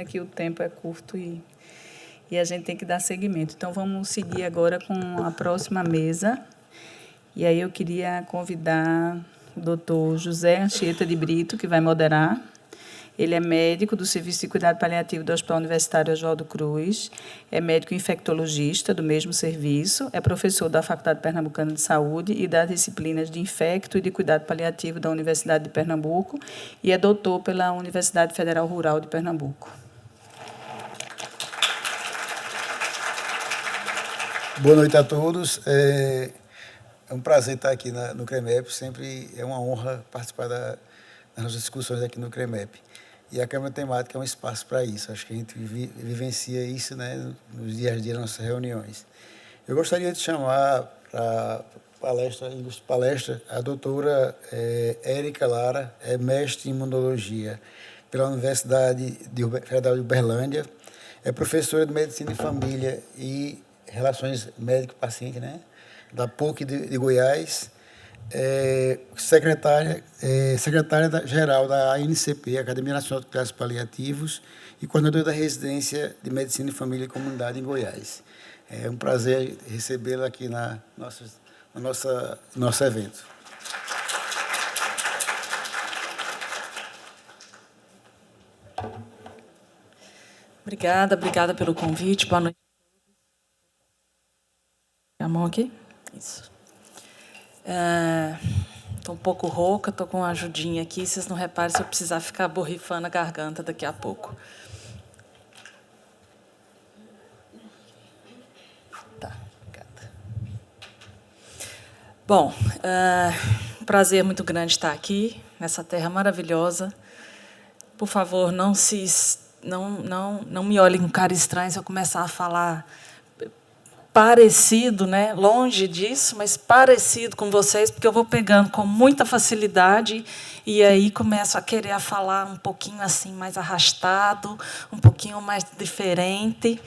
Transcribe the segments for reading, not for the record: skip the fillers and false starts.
Que o tempo é curto e a gente tem que dar seguimento. Então, vamos seguir agora com a próxima mesa. E aí eu queria convidar o doutor José Anchieta de Brito, que vai moderar. Ele é médico do Serviço de Cuidado Paliativo do Hospital Universitário Oswaldo Cruz, é médico infectologista do mesmo serviço, é professor da Faculdade Pernambucana de Saúde e das disciplinas de infecto e de cuidado paliativo da Universidade de Pernambuco e é doutor pela Universidade Federal Rural de Pernambuco. Boa noite a todos. É um prazer estar aqui no CREMEP. Sempre é uma honra participar das nossas discussões aqui no CREMEP. E a Câmara Temática é um espaço para isso. Acho que a gente vivencia isso, né, nos dias a dia das nossas reuniões. Eu gostaria de chamar para palestra a doutora Érica Lara, é mestre em imunologia pela Universidade Federal de Uberlândia, é professora de Medicina de Família e Relações Médico-Paciente, né, da PUC de Goiás, secretária-geral da ANCP, Academia Nacional de Cuidados Paliativos, e coordenadora da Residência de Medicina de Família e Comunidade em Goiás. É um prazer recebê-la aqui no nosso evento. Obrigada pelo convite. Boa noite. A mão aqui? Isso. Estou um pouco rouca, estou com uma ajudinha aqui. Vocês não reparem se eu precisar ficar borrifando a garganta daqui a pouco. Tá, obrigada. Bom, um prazer muito grande estar aqui, nessa terra maravilhosa. Por favor, não me olhem com cara estranha se eu começar a falar parecido, né? Longe disso, mas parecido com vocês, porque eu vou pegando com muita facilidade e aí começo a querer falar um pouquinho assim mais arrastado, um pouquinho mais diferente.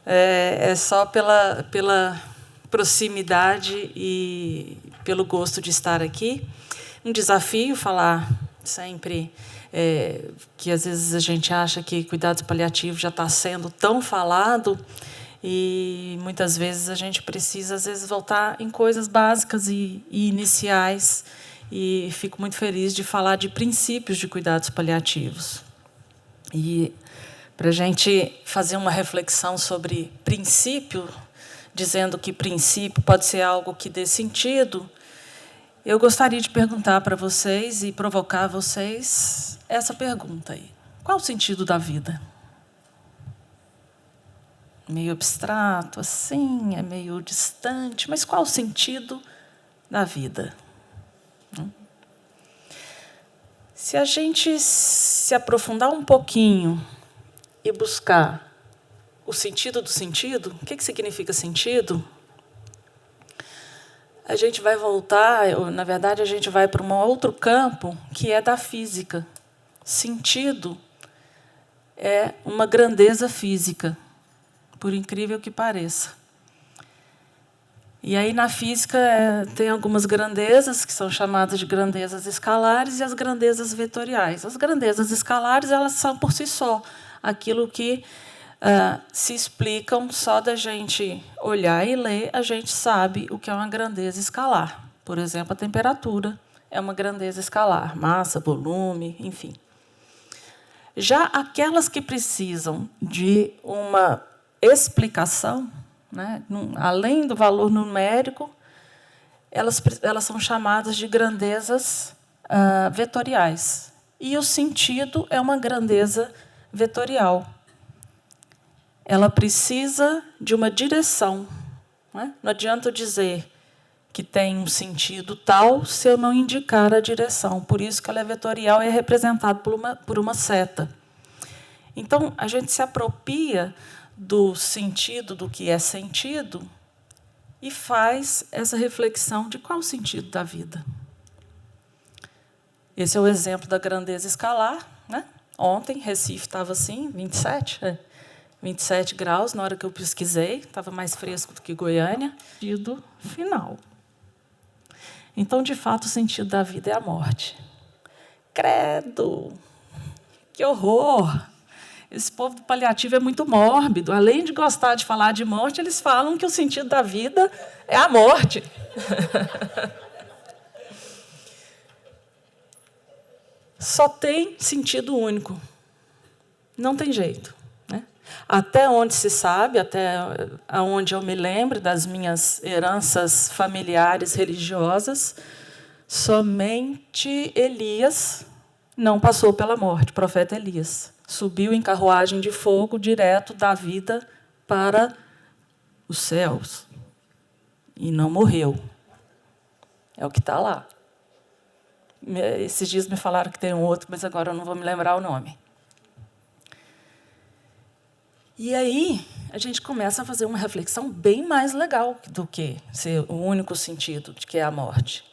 É só pela proximidade e pelo gosto de estar aqui. Um desafio falar sempre que às vezes a gente acha que cuidados paliativos já está sendo tão falado. E muitas vezes a gente precisa, às vezes, voltar em coisas básicas e iniciais. E fico muito feliz de falar de princípios de cuidados paliativos. E para a gente fazer uma reflexão sobre princípio, dizendo que princípio pode ser algo que dê sentido, eu gostaria de perguntar para vocês e provocar vocês essa pergunta aí. Qual o sentido da vida? Meio abstrato, assim, é meio distante, mas qual o sentido da vida? Se a gente se aprofundar um pouquinho e buscar o sentido do sentido, o que significa sentido? A gente vai voltar, na verdade, a gente vai para um outro campo, que é da física. Sentido é uma grandeza física, por incrível que pareça. E aí, na física, tem algumas grandezas, que são chamadas de grandezas escalares, e as grandezas vetoriais. As grandezas escalares, elas são, por si só, aquilo que se explicam só da gente olhar e ler, a gente sabe o que é uma grandeza escalar. Por exemplo, a temperatura é uma grandeza escalar, massa, volume, enfim. Já aquelas que precisam de uma explicação, né, além do valor numérico, elas são chamadas de grandezas vetoriais. E o sentido é uma grandeza vetorial. Ela precisa de uma direção. Né? Não adianta eu dizer que tem um sentido tal se eu não indicar a direção. Por isso que ela é vetorial e é representada por uma seta. Então, a gente se apropria do sentido do que é sentido e faz essa reflexão de qual o sentido da vida. Esse é o exemplo da grandeza escalar. Né? Ontem, Recife estava assim, 27 graus, na hora que eu pesquisei, estava mais fresco do que Goiânia. Sentido final. Então, de fato, o sentido da vida é a morte. Credo! Que horror! esse povo do paliativo é muito mórbido. Além de gostar de falar de morte, eles falam que o sentido da vida é a morte. Só tem sentido único. Não tem jeito. Né? Até onde se sabe, até onde eu me lembro das minhas heranças familiares religiosas, somente Elias não passou pela morte, o profeta Elias. Subiu em carruagem de fogo direto da vida para os céus. E não morreu. É o que está lá. Esses dias me falaram que tem um outro, mas agora eu não vou me lembrar o nome. E aí a gente começa a fazer uma reflexão bem mais legal do que ser o único sentido de que é a morte.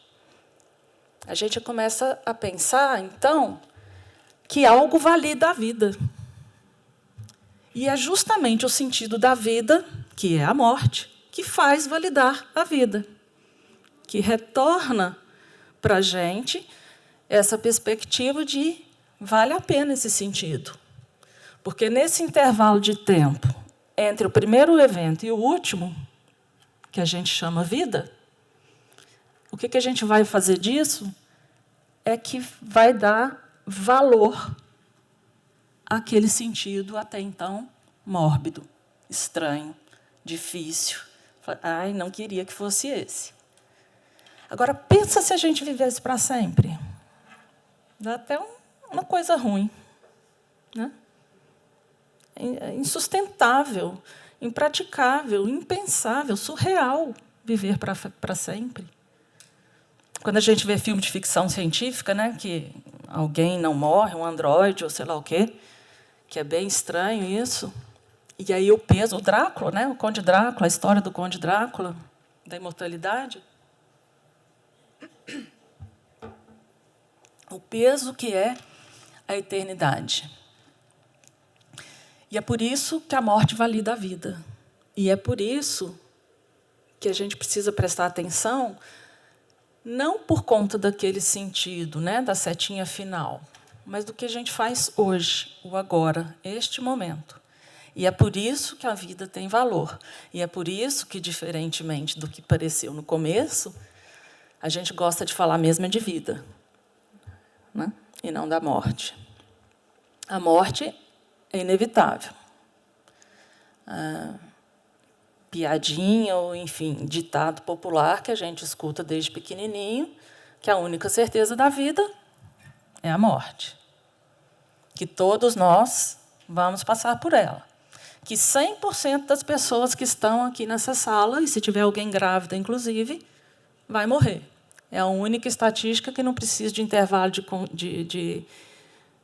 A gente começa a pensar, então, que algo valida a vida. E é justamente o sentido da vida, que é a morte, que faz validar a vida, que retorna para a gente essa perspectiva de vale a pena esse sentido. Porque, nesse intervalo de tempo entre o primeiro evento e o último, que a gente chama vida, o que a gente vai fazer disso é que vai dar valor àquele sentido até então mórbido, estranho, difícil. Ai, não queria que fosse esse. Agora, pensa se a gente vivesse para sempre. Dá até uma coisa ruim. Né? É insustentável, impraticável, impensável, surreal viver para sempre. Quando a gente vê filme de ficção científica, né, que alguém não morre, um androide ou sei lá o quê, que é bem estranho isso. E aí o peso, o Drácula, né, o Conde Drácula, a história do Conde Drácula, da imortalidade. O peso que é a eternidade. E é por isso que a morte valida a vida. E é por isso que a gente precisa prestar atenção, não por conta daquele sentido, né, da setinha final, mas do que a gente faz hoje, o agora, este momento. E é por isso que a vida tem valor. E é por isso que, diferentemente do que pareceu no começo, a gente gosta de falar mesmo de vida, né, e não da morte. A morte é inevitável. Piadinha ou, enfim, ditado popular que a gente escuta desde pequenininho, que a única certeza da vida é a morte. Que todos nós vamos passar por ela. Que 100% das pessoas que estão aqui nessa sala, e se tiver alguém grávida, inclusive, vai morrer. É a única estatística que não precisa de intervalo de como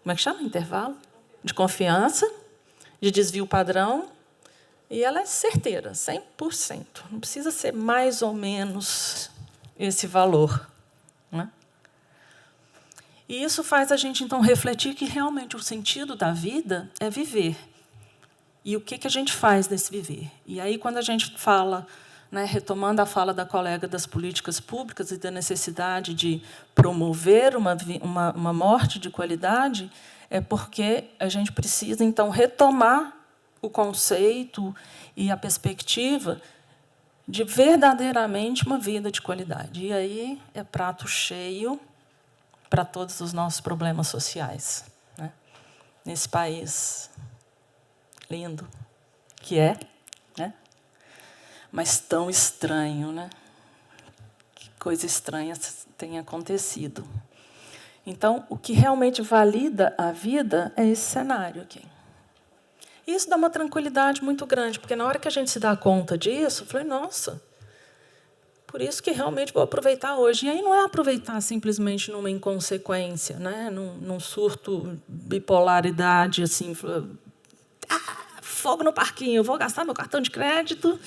é que chama? Intervalo? De confiança, de desvio padrão, e ela é certeira, 100%. Não precisa ser mais ou menos esse valor. Né? E isso faz a gente, então, refletir que, realmente, o sentido da vida é viver. E o que a gente faz nesse viver? E aí, quando a gente fala, né, retomando a fala da colega das políticas públicas e da necessidade de promover uma morte de qualidade, é porque a gente precisa, então, retomar o conceito e a perspectiva de verdadeiramente uma vida de qualidade. E aí é prato cheio para todos os nossos problemas sociais, né? Nesse país lindo que é, né? Mas tão estranho, né? Que coisa estranha tem acontecido. Então, o que realmente valida a vida é esse cenário aqui. E isso dá uma tranquilidade muito grande, porque, na hora que a gente se dá conta disso, eu falei, nossa, por isso que realmente vou aproveitar hoje. E aí não é aproveitar simplesmente numa inconsequência, né? num surto, bipolaridade, assim, fogo no parquinho, eu vou gastar meu cartão de crédito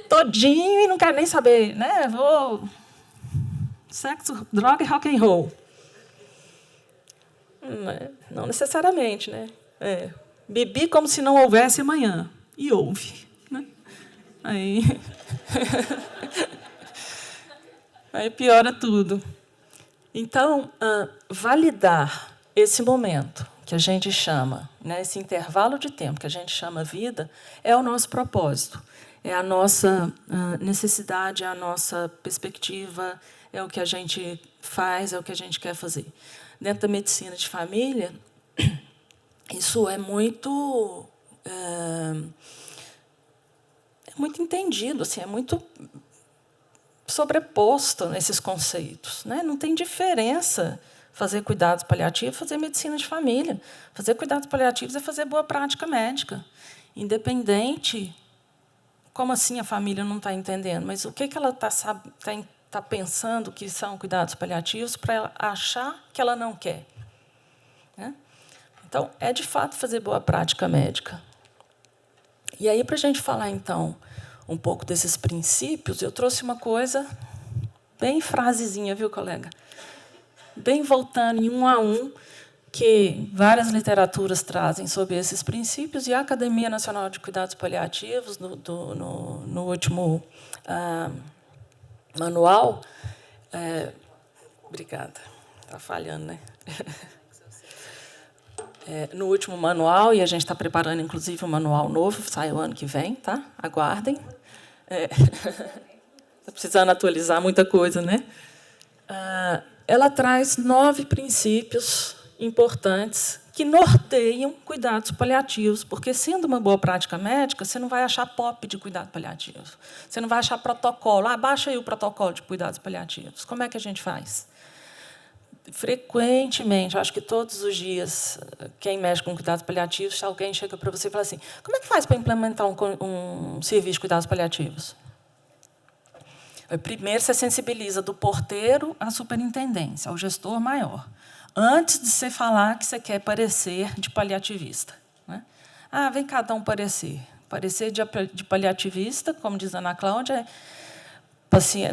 todinho e não quero nem saber, né? Vou sexo, droga e rock and roll. Não necessariamente, né? Bebi como se não houvesse amanhã. E houve. Né? Aí piora tudo. Então, validar esse momento, que a gente chama, né, esse intervalo de tempo que a gente chama vida, é o nosso propósito, é a nossa necessidade, é a nossa perspectiva, é o que a gente faz, é o que a gente quer fazer. Dentro da medicina de família, isso é muito entendido, assim, é muito sobreposto nesses conceitos, né? Não tem diferença fazer cuidados paliativos, fazer medicina de família. Fazer cuidados paliativos é fazer boa prática médica, independente. Como assim a família não está entendendo? Mas o que ela está pensando que são cuidados paliativos para ela achar que ela não quer? Né? Então, é, de fato, fazer boa prática médica. E aí, para a gente falar, então, um pouco desses princípios, eu trouxe uma coisa bem frasezinha, viu, colega? Bem voltando em um a um, que várias literaturas trazem sobre esses princípios, e a Academia Nacional de Cuidados Paliativos, no último manual... obrigada. Está falhando, né? No último manual, e a gente está preparando, inclusive, um manual novo, sai o ano que vem, tá? Aguardem. Está precisando atualizar muita coisa, né? Ela traz 9 princípios importantes que norteiam cuidados paliativos, porque, sendo uma boa prática médica, você não vai achar POP de cuidado paliativo. Você não vai achar protocolo. Baixa aí o protocolo de cuidados paliativos. Como é que a gente faz? Frequentemente, acho que todos os dias, quem mexe com cuidados paliativos, se alguém chega para você e fala assim: como é que faz para implementar um serviço de cuidados paliativos? Primeiro, você sensibiliza do porteiro à superintendência, ao gestor maior, antes de você falar que você quer parecer de paliativista. Né? Vem cada um parecer. Parecer de paliativista, como diz a Ana Cláudia,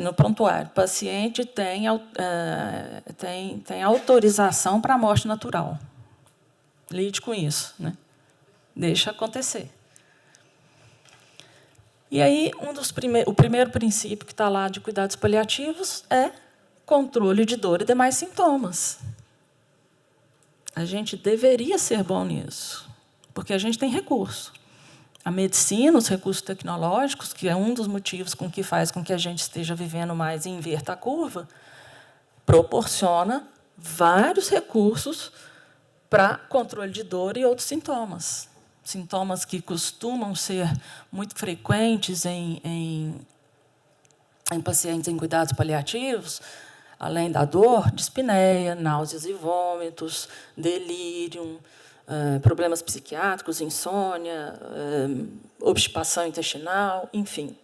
no prontuário, paciente tem autorização para a morte natural. Lide com isso. Né? Deixa acontecer. E aí, o primeiro princípio que está lá de cuidados paliativos é controle de dor e demais sintomas. A gente deveria ser bom nisso, porque a gente tem recurso. A medicina, os recursos tecnológicos, que é um dos motivos que faz com que a gente esteja vivendo mais e inverta a curva, proporciona vários recursos para controle de dor e outros sintomas. Sintomas que costumam ser muito frequentes em pacientes em cuidados paliativos, além da dor, dispneia, náuseas e vômitos, delírio, problemas psiquiátricos, insônia, obstipação intestinal, enfim.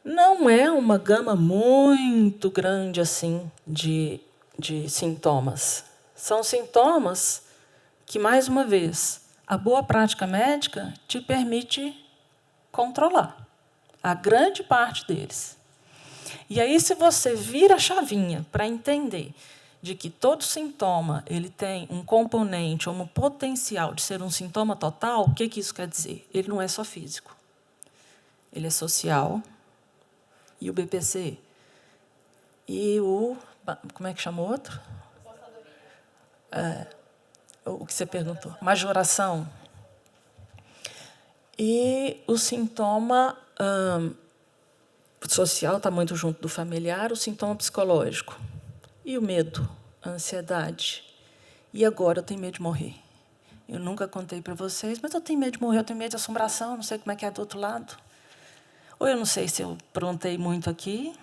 Não é uma gama muito grande assim de sintomas. São sintomas que, mais uma vez, a boa prática médica te permite controlar a grande parte deles. E aí, se você vira a chavinha para entender de que todo sintoma ele tem um componente ou um potencial de ser um sintoma total, o que isso quer dizer? Ele não é só físico. Ele é social. E o BPC? E o... Como é que chama o outro? O que você perguntou? Majoração. E o sintoma social está muito junto do familiar, o sintoma psicológico. E o medo, a ansiedade. E agora eu tenho medo de morrer. Eu nunca contei para vocês, mas eu tenho medo de morrer, eu tenho medo de assombração, não sei como é que é do outro lado. Ou eu não sei se eu aprontei muito aqui,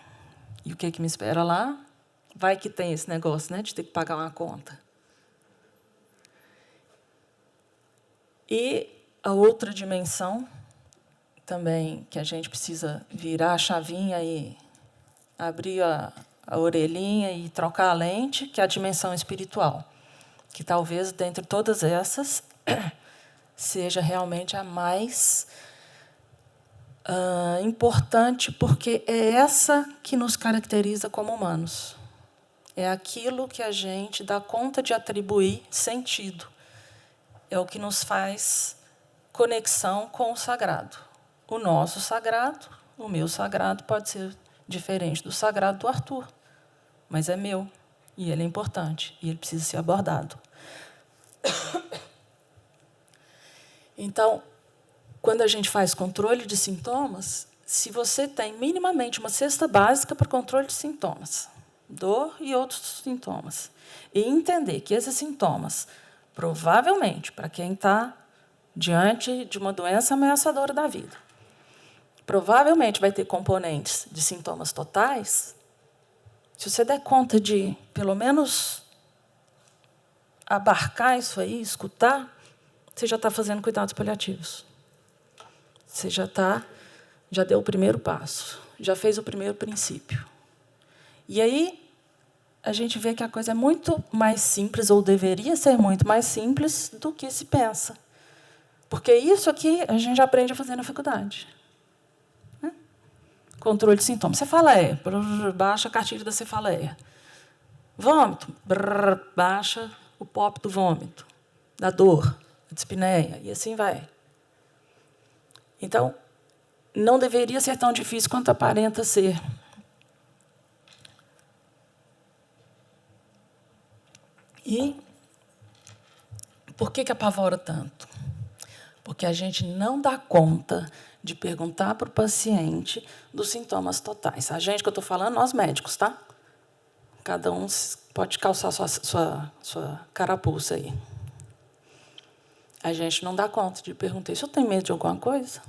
e o que me espera lá. Vai que tem esse negócio, né, de ter que pagar uma conta. E a outra dimensão, também, que a gente precisa virar a chavinha e abrir a orelhinha e trocar a lente, que é a dimensão espiritual, que talvez, dentre todas essas, seja realmente a mais importante, porque é essa que nos caracteriza como humanos. É aquilo que a gente dá conta de atribuir sentido. É o que nos faz conexão com o sagrado. O nosso sagrado, o meu sagrado, pode ser diferente do sagrado do Arthur, mas é meu, e ele é importante, e ele precisa ser abordado. Então, quando a gente faz controle de sintomas, se você tem minimamente uma cesta básica para controle de sintomas, dor e outros sintomas, e entender que esses sintomas, provavelmente, para quem está diante de uma doença ameaçadora da vida, provavelmente vai ter componentes de sintomas totais, se você der conta de, pelo menos, abarcar isso aí, escutar, você já está fazendo cuidados paliativos. Você já deu o primeiro passo, já fez o primeiro princípio. E aí a gente vê que a coisa é muito mais simples, ou deveria ser muito mais simples do que se pensa. Porque isso aqui a gente aprende a fazer na faculdade. Né? Controle de sintomas. Cefaleia, baixa a cartilha da cefaleia. Vômito, baixa o POP do vômito, da dor, da dispneia, e assim vai. Então, não deveria ser tão difícil quanto aparenta ser. E por que apavora tanto? Porque a gente não dá conta de perguntar para o paciente dos sintomas totais. A gente que eu estou falando, nós médicos, tá? Cada um pode calçar sua carapuça aí. A gente não dá conta de perguntar: se eu tenho medo de alguma coisa?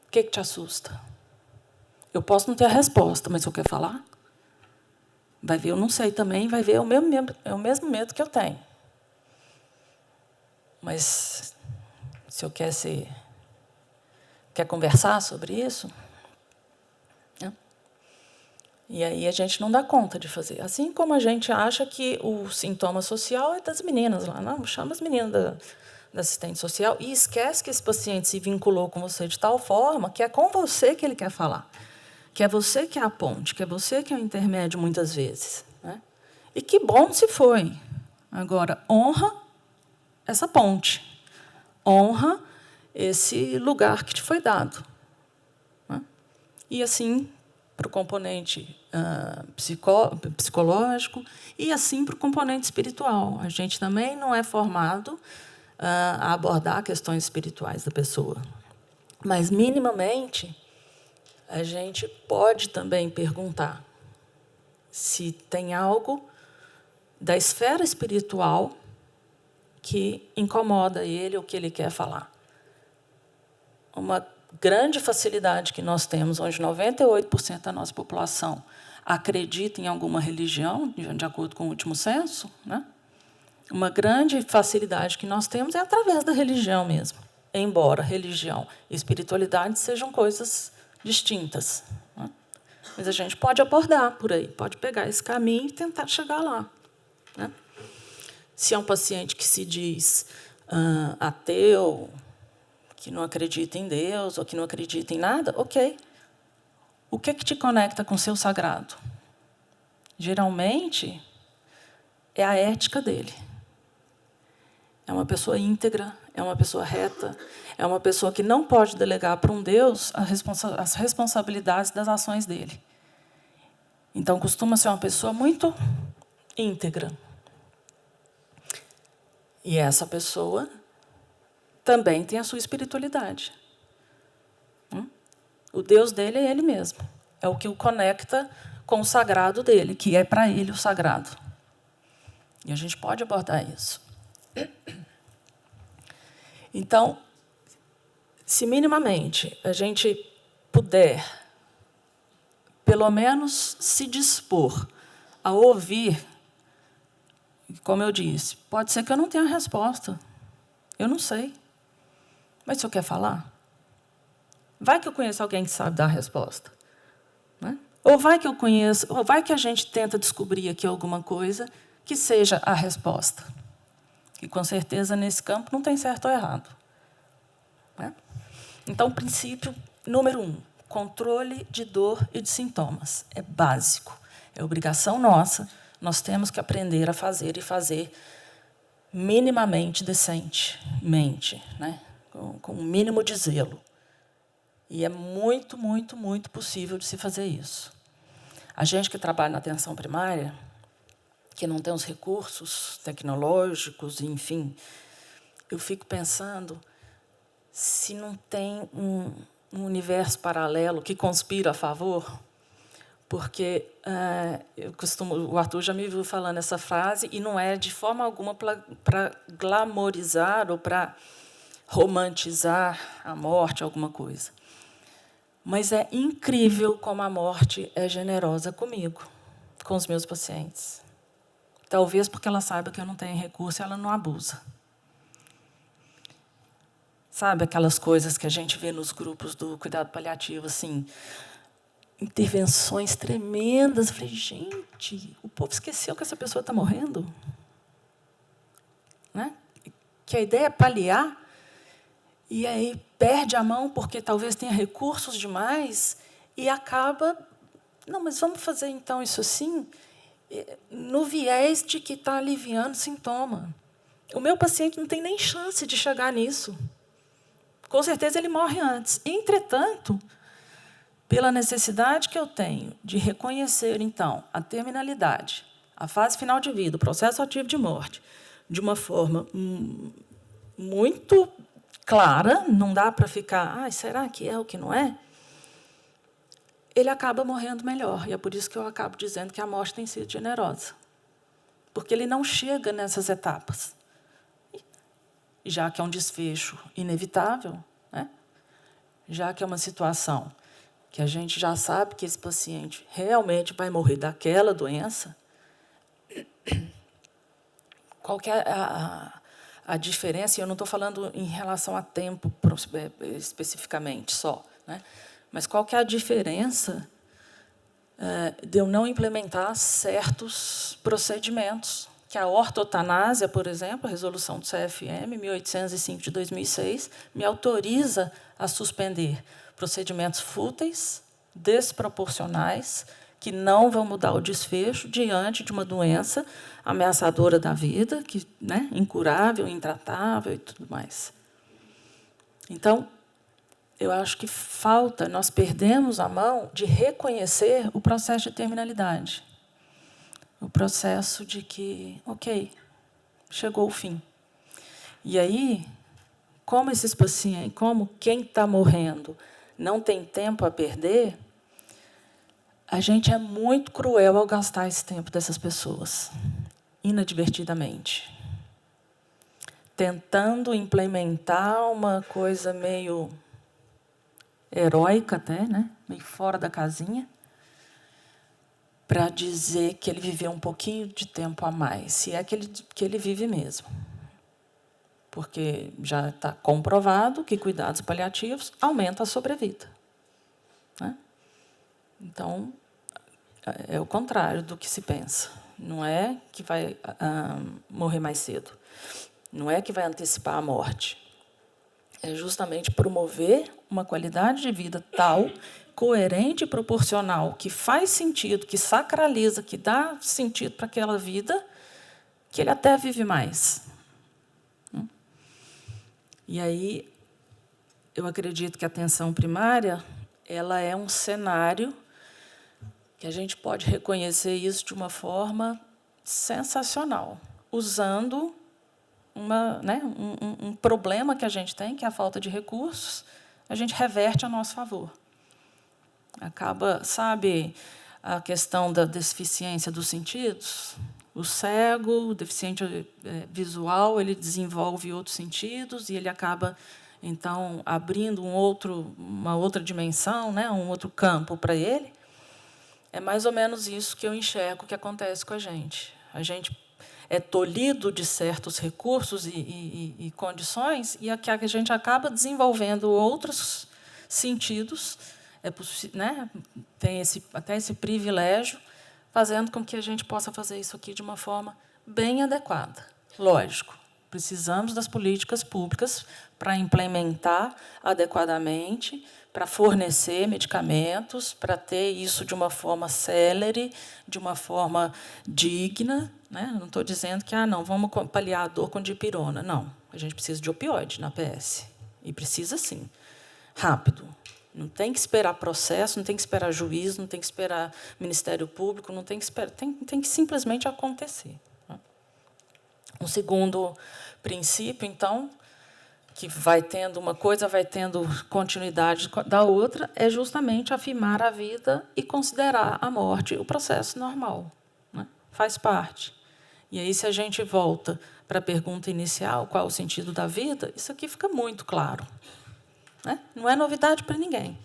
O que te assusta? Eu posso não ter a resposta, mas se eu quero falar, vai ver, eu não sei também, vai ver, é o mesmo medo que eu tenho. Mas se eu quer conversar sobre isso, né? E aí a gente não dá conta de fazer. Assim como a gente acha que o sintoma social é das meninas lá. Não, chama as meninas da assistente social e esquece que esse paciente se vinculou com você de tal forma que é com você que ele quer falar. Que é você que é a ponte, que é você que é o intermédio, muitas vezes. Né? E que bom se foi. Agora, honra essa ponte. Honra esse lugar que te foi dado. Né? E, assim, para o componente psicológico e, assim, para o componente espiritual. A gente também não é formado a abordar questões espirituais da pessoa. Mas, minimamente, a gente pode também perguntar se tem algo da esfera espiritual que incomoda ele ou que ele quer falar. Uma grande facilidade que nós temos, onde 98% da nossa população acredita em alguma religião, de acordo com o último censo, né? Uma grande facilidade que nós temos é através da religião mesmo, embora religião e espiritualidade sejam coisas distintas. Né? Mas a gente pode abordar por aí, pode pegar esse caminho e tentar chegar lá. Né? Se é um paciente que se diz ateu, que não acredita em Deus, ou que não acredita em nada, ok. O que te conecta com o seu sagrado? Geralmente, é a ética dele. É uma pessoa íntegra, é uma pessoa reta, é uma pessoa que não pode delegar para um Deus as responsabilidades das ações dele. Então, costuma ser uma pessoa muito íntegra. E essa pessoa também tem a sua espiritualidade. O Deus dele é ele mesmo. É o que o conecta com o sagrado dele, que é para ele o sagrado. E a gente pode abordar isso. Então, se minimamente a gente puder, pelo menos, se dispor a ouvir, como eu disse, pode ser que eu não tenha a resposta. Eu não sei. Mas se eu quer falar, vai que eu conheço alguém que sabe dar a resposta. Né? Ou vai que eu conheço, ou vai que a gente tenta descobrir aqui alguma coisa que seja a resposta. E, com certeza, nesse campo não tem certo ou errado. Né? Então, princípio número 1, controle de dor e de sintomas. É básico, é obrigação nossa. Nós temos que aprender a fazer e fazer minimamente decentemente, né? Com um mínimo de zelo. E é muito, muito, muito possível de se fazer isso. A gente que trabalha na atenção primária, que não tem os recursos tecnológicos, enfim, eu fico pensando se não tem um universo paralelo que conspira a favor, porque o Arthur já me viu falando essa frase, e não é de forma alguma para glamorizar ou para romantizar a morte, alguma coisa. Mas é incrível como a morte é generosa comigo, com os meus pacientes. Talvez porque ela saiba que eu não tenho recurso e ela não abusa. Sabe aquelas coisas que a gente vê nos grupos do cuidado paliativo, assim, intervenções tremendas. Eu falei, gente, o povo esqueceu que essa pessoa está morrendo? Né? Que a ideia é paliar, e aí perde a mão porque talvez tenha recursos demais e acaba... Não, mas vamos fazer, então, isso assim, no viés de que está aliviando o sintoma. O meu paciente não tem nem chance de chegar nisso. Com certeza, ele morre antes. Entretanto, pela necessidade que eu tenho de reconhecer, então, a terminalidade, a fase final de vida, o processo ativo de morte, de uma forma muito clara, não dá para ficar, será que é o que não é? Ele acaba morrendo melhor. E é por isso que eu acabo dizendo que a morte tem sido generosa. Porque ele não chega nessas etapas. Já que é um desfecho inevitável, né? Já que é uma situação que a gente já sabe que esse paciente realmente vai morrer daquela doença, qual que é a diferença? Eu não estou falando em relação a tempo especificamente só, né? Mas qual que é a diferença de eu não implementar certos procedimentos? Que a ortotanásia, por exemplo, a resolução do CFM 1805 de 2006, me autoriza a suspender procedimentos fúteis, desproporcionais, que não vão mudar o desfecho diante de uma doença ameaçadora da vida, que, né, incurável, intratável e tudo mais. Então, eu acho que falta, nós perdemos a mão de reconhecer o processo de terminalidade. O processo de que, ok, chegou o fim. E aí, como esses pacientes, como quem está morrendo não tem tempo a perder, a gente é muito cruel ao gastar esse tempo dessas pessoas, inadvertidamente. Tentando implementar uma coisa meio heróica até, né? Meio fora da casinha, para dizer que ele viveu um pouquinho de tempo a mais, se é que ele vive mesmo. Porque já está comprovado que cuidados paliativos aumentam a sobrevida. Né? Então, é o contrário do que se pensa. Não é que vai morrer mais cedo. Não é que vai antecipar a morte. É justamente promover uma qualidade de vida tal, coerente e proporcional, que faz sentido, que sacraliza, que dá sentido para aquela vida, que ele até vive mais. E aí, eu acredito que a atenção primária ela é um cenário que a gente pode reconhecer isso de uma forma sensacional, usando um problema que a gente tem, que é a falta de recursos, a gente reverte a nosso favor. Acaba, sabe, a questão da deficiência dos sentidos? O cego, o deficiente visual, ele desenvolve outros sentidos e ele acaba, então, abrindo uma outra dimensão, né, um outro campo para ele. É mais ou menos isso que eu enxergo que acontece com a gente. A gente é tolhido de certos recursos e condições e a gente acaba desenvolvendo outros sentidos, né? Tem até esse privilégio, fazendo com que a gente possa fazer isso aqui de uma forma bem adequada. Lógico, precisamos das políticas públicas para implementar adequadamente, para fornecer medicamentos, para ter isso de uma forma célere, de uma forma digna. Né? Não estou dizendo que não, vamos paliar a dor com dipirona. Não, a gente precisa de opioide na PS. E precisa, sim, rápido. Não tem que esperar processo, não tem que esperar juiz, não tem que esperar Ministério Público, não tem que esperar, tem que simplesmente acontecer. Um segundo princípio, então, que vai tendo uma coisa, vai tendo continuidade da outra, é justamente afirmar a vida e considerar a morte o processo normal, né? Faz parte. E aí, se a gente volta para a pergunta inicial, qual é o sentido da vida, isso aqui fica muito claro, né? Não é novidade para ninguém.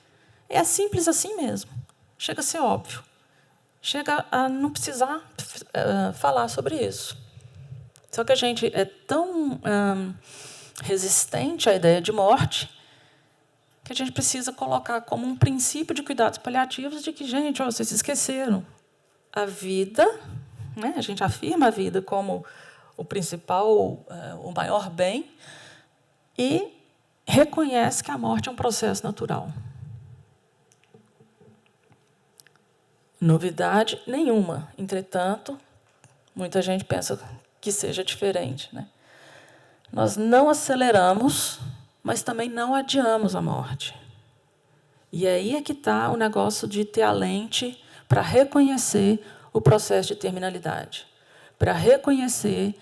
É simples assim mesmo. Chega a ser óbvio. Chega a não precisar falar sobre isso. Só que a gente é tão resistente à ideia de morte que a gente precisa colocar como um princípio de cuidados paliativos de que, gente, vocês se esqueceram. A vida, né, a gente afirma a vida como o principal, o maior bem, e reconhece que a morte é um processo natural. Novidade nenhuma. Entretanto, muita gente pensa que seja diferente, né? Nós não aceleramos, mas também não adiamos a morte. E aí é que está o negócio de ter a lente para reconhecer o processo de terminalidade, para reconhecer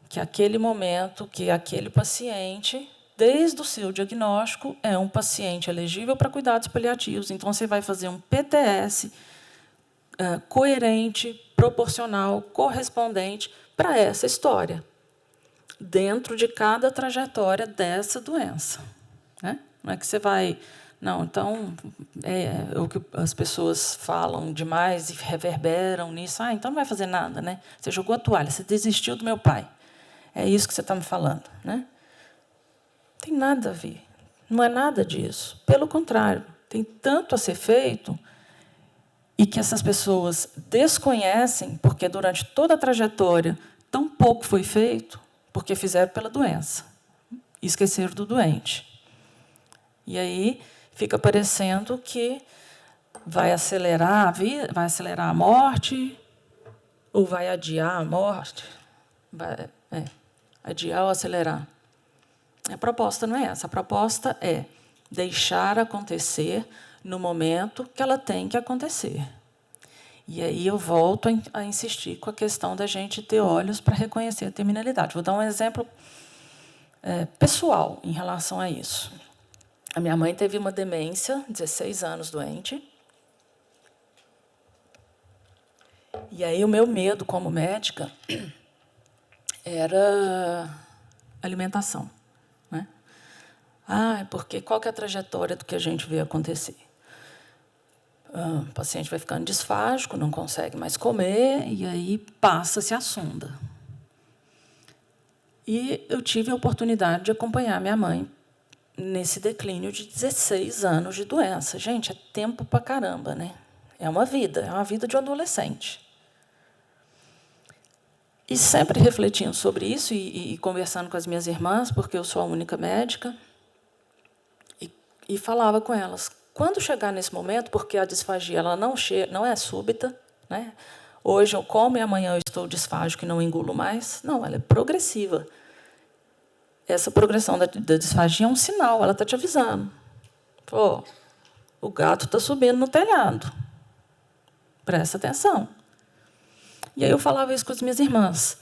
que aquele momento, que aquele paciente, desde o seu diagnóstico, é um paciente elegível para cuidados paliativos. Então, você vai fazer um PTS coerente, proporcional, correspondente para essa história, dentro de cada trajetória dessa doença, né? Não é que você vai... Não, então, é o que as pessoas falam demais e reverberam nisso. Então não vai fazer nada, né? Você jogou a toalha, você desistiu do meu pai. É isso que você está me falando, né? Não tem nada a ver. Não é nada disso. Pelo contrário, tem tanto a ser feito e que essas pessoas desconhecem, porque durante toda a trajetória tão pouco foi feito, porque fizeram pela doença. E esqueceram do doente. E aí fica parecendo que vai acelerar a morte, ou vai adiar a morte. Adiar ou acelerar. A proposta não é essa. A proposta é deixar acontecer no momento que ela tem que acontecer. E aí eu volto a insistir com a questão da gente ter olhos para reconhecer a terminalidade. Vou dar um exemplo pessoal em relação a isso. A minha mãe teve uma demência, 16 anos doente. E aí o meu medo como médica era alimentação, né? Porque qual que é a trajetória do que a gente vê acontecer? O paciente vai ficando disfágico, não consegue mais comer, e aí passa-se a sonda. E eu tive a oportunidade de acompanhar minha mãe nesse declínio de 16 anos de doença. Gente, é tempo pra caramba, né? É uma vida de um adolescente. E sempre refletindo sobre isso e conversando com as minhas irmãs, porque eu sou a única médica, e falava com elas, quando chegar nesse momento, porque a disfagia ela não é súbita, né? Hoje eu como e amanhã eu estou disfágico e não engulo mais. Não, ela é progressiva. Essa progressão da disfagia é um sinal, ela está te avisando. Pô, o gato está subindo no telhado. Presta atenção. E aí eu falava isso com as minhas irmãs,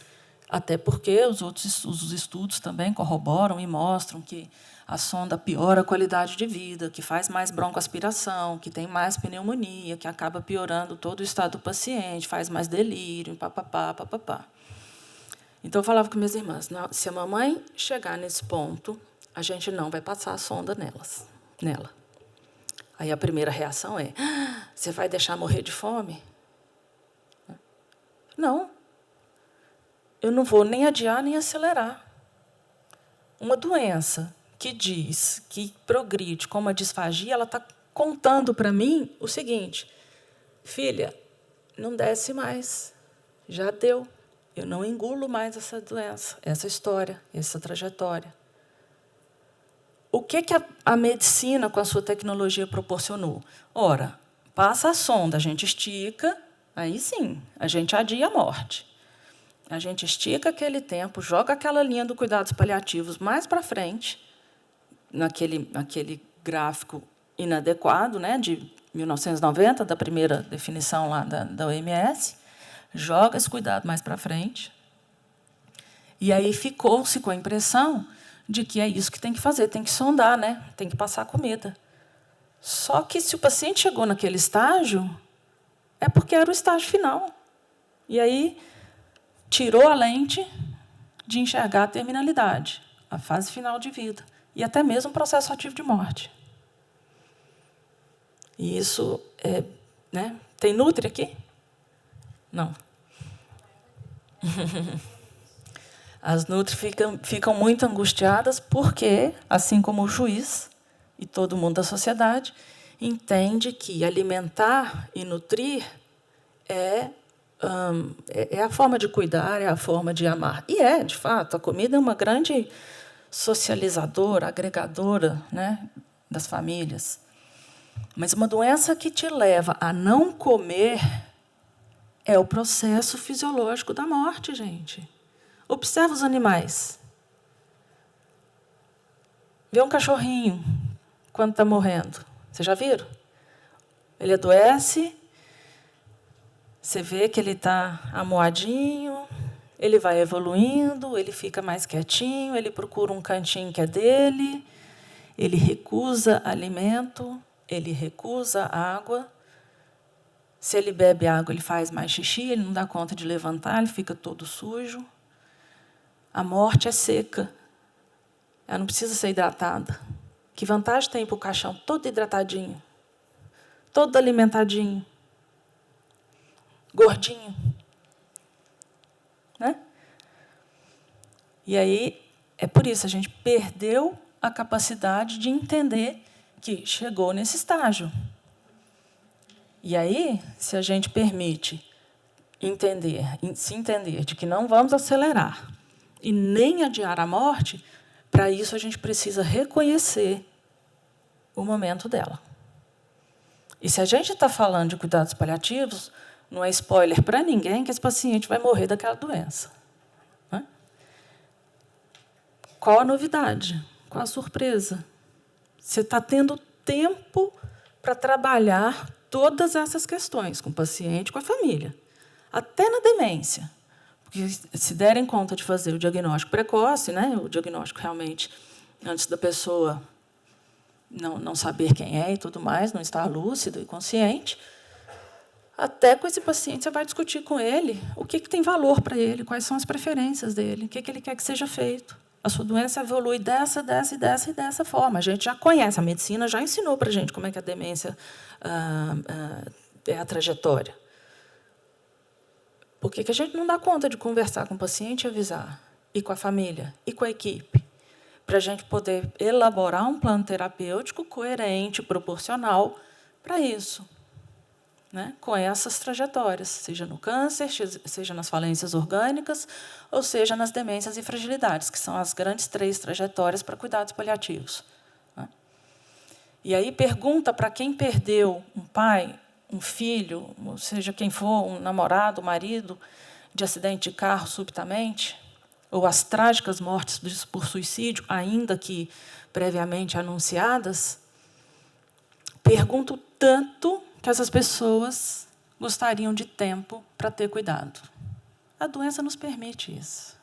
até porque os estudos também corroboram e mostram que a sonda piora a qualidade de vida, que faz mais broncoaspiração, que tem mais pneumonia, que acaba piorando todo o estado do paciente, faz mais delírio, papapá, papapá. Então, eu falava com minhas irmãs, se a mamãe chegar nesse ponto, a gente não vai passar a sonda nela. Aí a primeira reação é, você vai deixar morrer de fome? Não. Eu não vou nem adiar, nem acelerar. Uma doença que diz que progride como a disfagia, ela está contando para mim o seguinte, filha, não desce mais, já deu. Eu não engulo mais essa doença, essa história, essa trajetória. O que a medicina, com a sua tecnologia, proporcionou? Ora, passa a sonda, a gente estica, aí sim, a gente adia a morte. A gente estica aquele tempo, joga aquela linha do cuidados paliativos mais para frente, naquele gráfico inadequado, né, de 1990, da primeira definição lá da OMS, joga esse cuidado mais para frente. E aí ficou-se com a impressão de que é isso que tem que fazer, tem que sondar, né, tem que passar comida. Só que, se o paciente chegou naquele estágio, é porque era o estágio final. E aí tirou a lente de enxergar a terminalidade, a fase final de vida, e até mesmo o processo ativo de morte. E isso é, né? Tem Nutri aqui? Não. As Nutri ficam muito angustiadas porque, assim como o juiz e todo mundo da sociedade, entende que alimentar e nutrir é a forma de cuidar, é a forma de amar. E de fato, a comida é uma grande socializadora, agregadora, né, das famílias. Mas uma doença que te leva a não comer é o processo fisiológico da morte, gente. Observa os animais. Vê um cachorrinho quando está morrendo. Vocês já viram? Ele adoece, você vê que ele está amuadinho, ele vai evoluindo, ele fica mais quietinho, ele procura um cantinho que é dele, ele recusa alimento, ele recusa água. Se ele bebe água, ele faz mais xixi, ele não dá conta de levantar, ele fica todo sujo. A morte é seca. Ela não precisa ser hidratada. Que vantagem tem para o caixão todo hidratadinho, todo alimentadinho, gordinho, né? E aí, é por isso, a gente perdeu a capacidade de entender que chegou nesse estágio. E aí, se a gente permite se entender de que não vamos acelerar e nem adiar a morte, para isso a gente precisa reconhecer o momento dela. E se a gente está falando de cuidados paliativos, não é spoiler para ninguém que esse paciente vai morrer daquela doença. Né? Qual a novidade? Qual a surpresa? Você está tendo tempo para trabalhar todas essas questões com o paciente, com a família, até na demência. Porque, se derem conta de fazer o diagnóstico precoce, né, o diagnóstico realmente antes da pessoa não saber quem é e tudo mais, não estar lúcido e consciente, até com esse paciente você vai discutir com ele o que tem valor para ele, quais são as preferências dele, o que ele quer que seja feito. A sua doença evolui dessa e dessa forma. A gente já conhece, a medicina já ensinou para a gente como é que a demência é a trajetória. Por que a gente não dá conta de conversar com o paciente e avisar? E com a família? E com a equipe? Para a gente poder elaborar um plano terapêutico coerente, proporcional para isso. Né? Com essas trajetórias, seja no câncer, seja nas falências orgânicas, ou seja nas demências e fragilidades, que são as grandes 3 trajetórias para cuidados paliativos. Né? E aí pergunta para quem perdeu um pai, um filho, ou seja, quem for, um namorado, um marido, de acidente de carro subitamente, ou as trágicas mortes por suicídio, ainda que previamente anunciadas, pergunto tanto que essas pessoas gostariam de tempo para ter cuidado. A doença nos permite isso.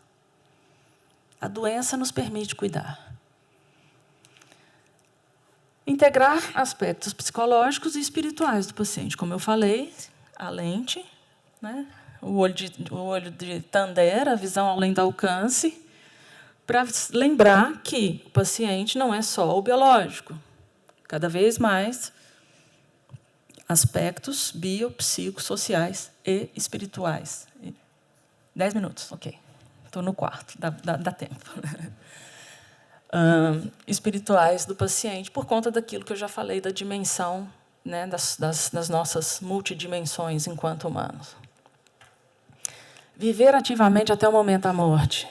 A doença nos permite cuidar. Integrar aspectos psicológicos e espirituais do paciente. Como eu falei, a lente, né? o olho de Tandera, a visão além do alcance, para lembrar que o paciente não é só o biológico. Cada vez mais, aspectos biopsicossociais e espirituais. 10 minutos, ok. Estou no quarto, dá tempo. Espirituais do paciente, por conta daquilo que eu já falei, da dimensão, né, das nossas multidimensões enquanto humanos. Viver ativamente até o momento da morte.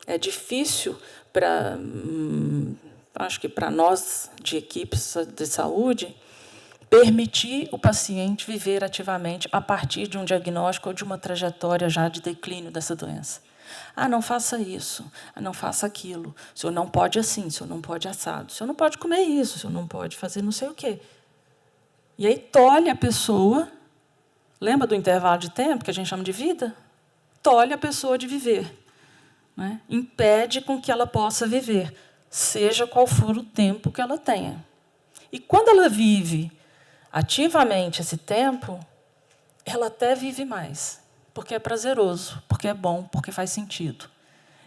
É difícil acho que para nós, de equipes de saúde, permitir o paciente viver ativamente a partir de um diagnóstico ou de uma trajetória já de declínio dessa doença. Ah, não faça isso, não faça aquilo. O senhor não pode assim, o senhor não pode assado, o senhor não pode comer isso, o senhor não pode fazer não sei o quê. E aí tolhe a pessoa, lembra do intervalo de tempo, que a gente chama de vida? Tolhe a pessoa de viver. Né? Impede com que ela possa viver, seja qual for o tempo que ela tenha. E quando ela vive ativamente esse tempo, ela até vive mais, porque é prazeroso, porque é bom, porque faz sentido.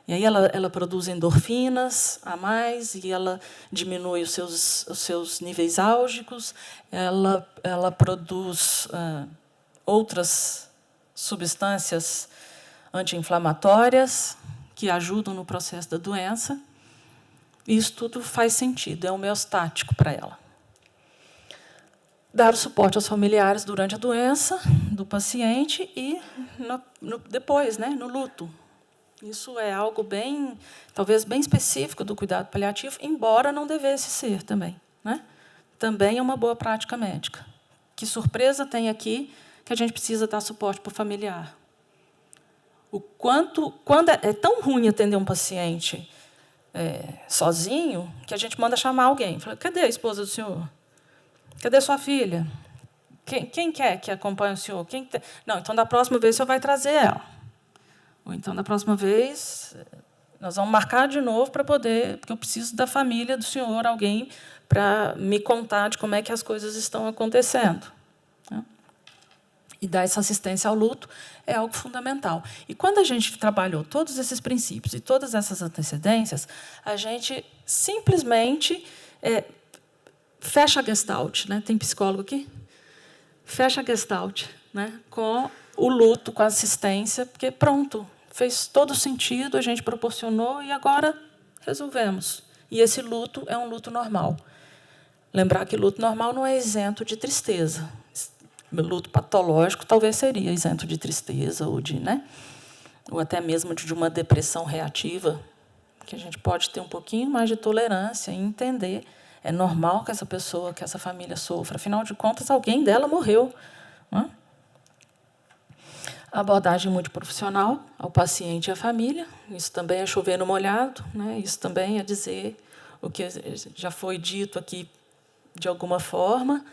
E aí ela produz endorfinas a mais, e ela diminui os seus níveis álgicos, ela produz outras substâncias anti-inflamatórias que ajudam no processo da doença. E isso tudo faz sentido, é homeostático para ela. Dar o suporte aos familiares durante a doença do paciente e depois, né, no luto. Isso é algo bem, talvez bem específico do cuidado paliativo, embora não devesse ser também. Né? Também é uma boa prática médica. Que surpresa tem aqui que a gente precisa dar suporte para o familiar. Quando é tão ruim atender um paciente sozinho, que a gente manda chamar alguém. Fala, cadê a esposa do senhor? Cadê sua filha? Quem quer que acompanhe o senhor? Não, então, da próxima vez, o senhor vai trazer ela. Ou então, da próxima vez, nós vamos marcar de novo para poder... Porque eu preciso da família do senhor, alguém, para me contar de como é que as coisas estão acontecendo. E dar essa assistência ao luto é algo fundamental. E quando a gente trabalhou todos esses princípios e todas essas antecedências, a gente simplesmente fecha a gestalt. Né? Tem psicólogo aqui? Fecha a gestalt, né? Com o luto, com a assistência, porque pronto, fez todo sentido, a gente proporcionou e agora resolvemos. E esse luto é um luto normal. Lembrar que luto normal não é isento de tristeza. Luto patológico talvez seria isento de tristeza ou até mesmo de uma depressão reativa, que a gente pode ter um pouquinho mais de tolerância e entender. É normal que essa pessoa, que essa família sofra. Afinal de contas, alguém dela morreu. Não é? A abordagem multiprofissional ao paciente e à família. Isso também é chover no molhado. Né? Isso também é dizer o que já foi dito aqui de alguma forma.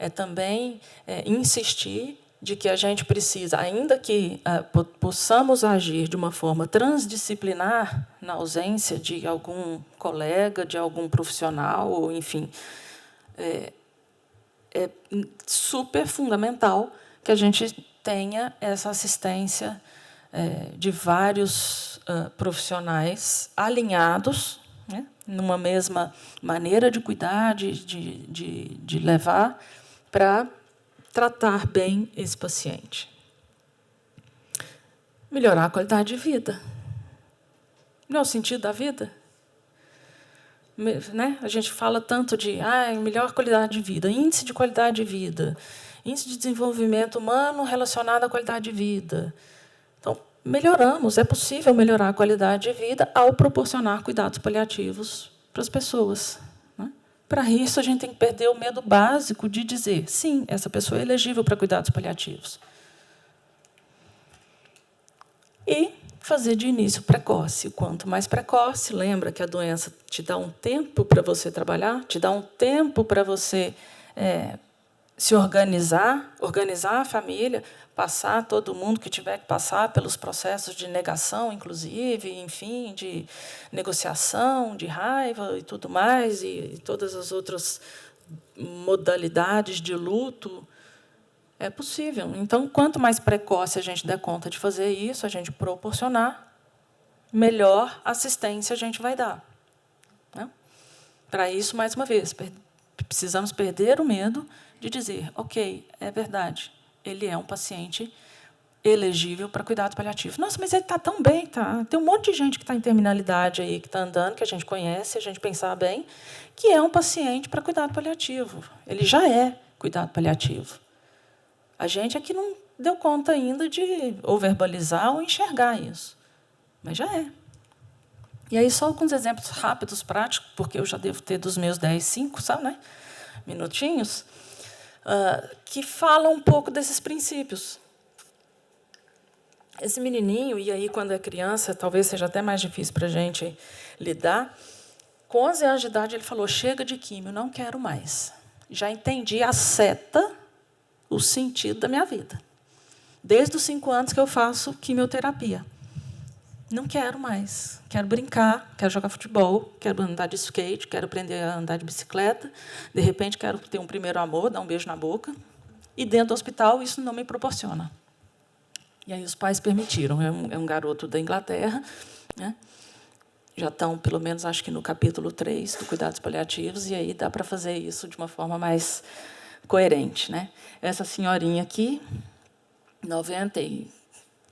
É também insistir de que a gente precisa, ainda que possamos agir de uma forma transdisciplinar, na ausência de algum colega, de algum profissional, ou, enfim, é super fundamental que a gente tenha essa assistência de vários profissionais alinhados, né, numa mesma maneira de cuidar, de levar, para tratar bem esse paciente. Melhorar a qualidade de vida. Não é o sentido da vida? Né? A gente fala tanto de melhor qualidade de vida, índice de qualidade de vida, índice de desenvolvimento humano relacionado à qualidade de vida. Então, melhoramos, é possível melhorar a qualidade de vida ao proporcionar cuidados paliativos para as pessoas. Para isso, a gente tem que perder o medo básico de dizer, sim, essa pessoa é elegível para cuidados paliativos. E fazer de início precoce. Quanto mais precoce, lembra que a doença te dá um tempo para você trabalhar, te dá um tempo para você se organizar a família, passar todo mundo que tiver que passar pelos processos de negação, inclusive, enfim, de negociação, de raiva e tudo mais, e todas as outras modalidades de luto. É possível. Então, quanto mais precoce a gente der conta de fazer isso, a gente proporcionar, melhor assistência a gente vai dar. Né? Para isso, mais uma vez, precisamos perder o medo de dizer, ok, é verdade, ele é um paciente elegível para cuidado paliativo. Nossa, mas ele está tão bem, tá? Tem um monte de gente que está em terminalidade aí, que está andando, que a gente conhece, a gente pensar bem, que é um paciente para cuidado paliativo. Ele já é cuidado paliativo. A gente é que não deu conta ainda de ou verbalizar ou enxergar isso. Mas já é. E aí, só alguns exemplos rápidos, práticos, porque eu já devo ter dos meus 10, 5, sabe, né? Minutinhos, que falam um pouco desses princípios. Esse menininho, e aí quando é criança, talvez seja até mais difícil para a gente lidar, com 11 anos de idade ele falou, chega de químio, não quero mais. Já entendi a seta, o sentido da minha vida. Desde os 5 anos que eu faço quimioterapia. Não quero mais. Quero brincar, quero jogar futebol, quero andar de skate, quero aprender a andar de bicicleta. De repente, quero ter um primeiro amor, dar um beijo na boca. E dentro do hospital, isso não me proporciona. E aí os pais permitiram. É um garoto da Inglaterra, né? Já estão, pelo menos, acho que no capítulo 3 do Cuidados Paliativos, e aí dá para fazer isso de uma forma mais coerente, né? Essa senhorinha aqui, 90 e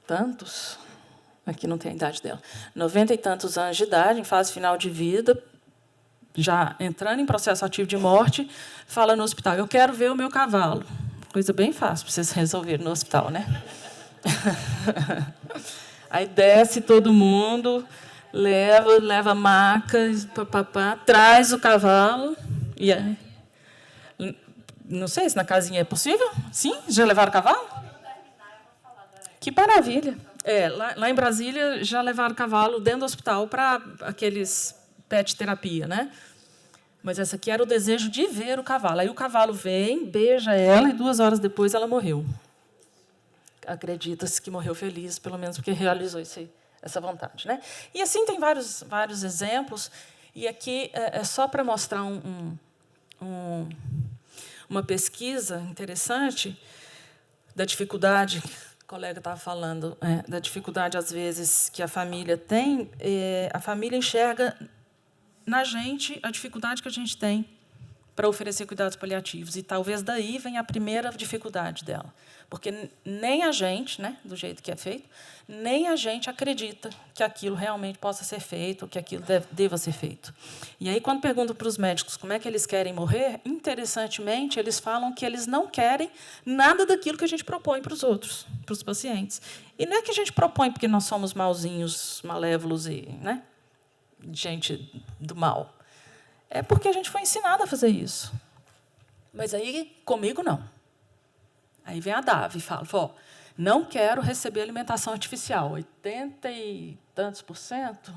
tantos, aqui não tem a idade dela, 90 e tantos anos de idade, em fase final de vida, já entrando em processo ativo de morte, fala no hospital, eu quero ver o meu cavalo. Coisa bem fácil para vocês resolverem no hospital, né? Aí desce todo mundo, leva a maca, traz o cavalo. E aí, não sei se na casinha é possível. Sim? Já levaram o cavalo? Que maravilha. Lá em Brasília já levaram o cavalo dentro do hospital para aqueles pet terapia, né? Mas essa aqui era o desejo de ver o cavalo. Aí o cavalo vem, beija ela e 2 horas depois ela morreu. Acredita-se que morreu feliz, pelo menos porque realizou essa vontade, né? E assim tem vários exemplos. E aqui é só para mostrar uma pesquisa interessante da dificuldade, o colega estava falando, da dificuldade, às vezes, que a família tem. A família enxerga na gente a dificuldade que a gente tem para oferecer cuidados paliativos. E talvez daí venha a primeira dificuldade dela. Porque nem a gente, né, do jeito que é feito, nem a gente acredita que aquilo realmente possa ser feito, ou que aquilo deva ser feito. E aí, quando pergunto para os médicos como é que eles querem morrer, interessantemente, eles falam que eles não querem nada daquilo que a gente propõe para os outros, para os pacientes. E não é que a gente propõe porque nós somos mauzinhos, malévolos e, né, gente do mal. É porque a gente foi ensinado a fazer isso. Mas aí, comigo, não. Aí vem a Davi e fala, não quero receber alimentação artificial. 80 e tantos por cento,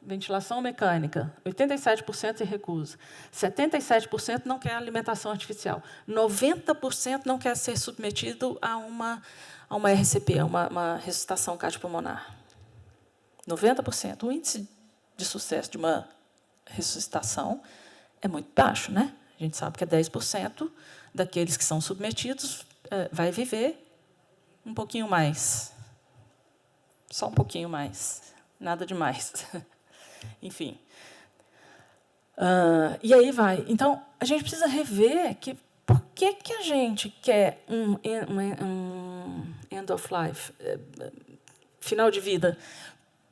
ventilação mecânica. 87% se recusa. 77% não quer alimentação artificial. 90% não quer ser submetido a uma RCP, a uma ressuscitação cardiopulmonar. 90%. O índice de sucesso de uma ressuscitação é muito baixo, né? A gente sabe que é 10% daqueles que são submetidos vai viver um pouquinho mais. Só um pouquinho mais. Nada demais. Enfim. E aí vai. Então, a gente precisa rever por que a gente quer um end of life, final de vida,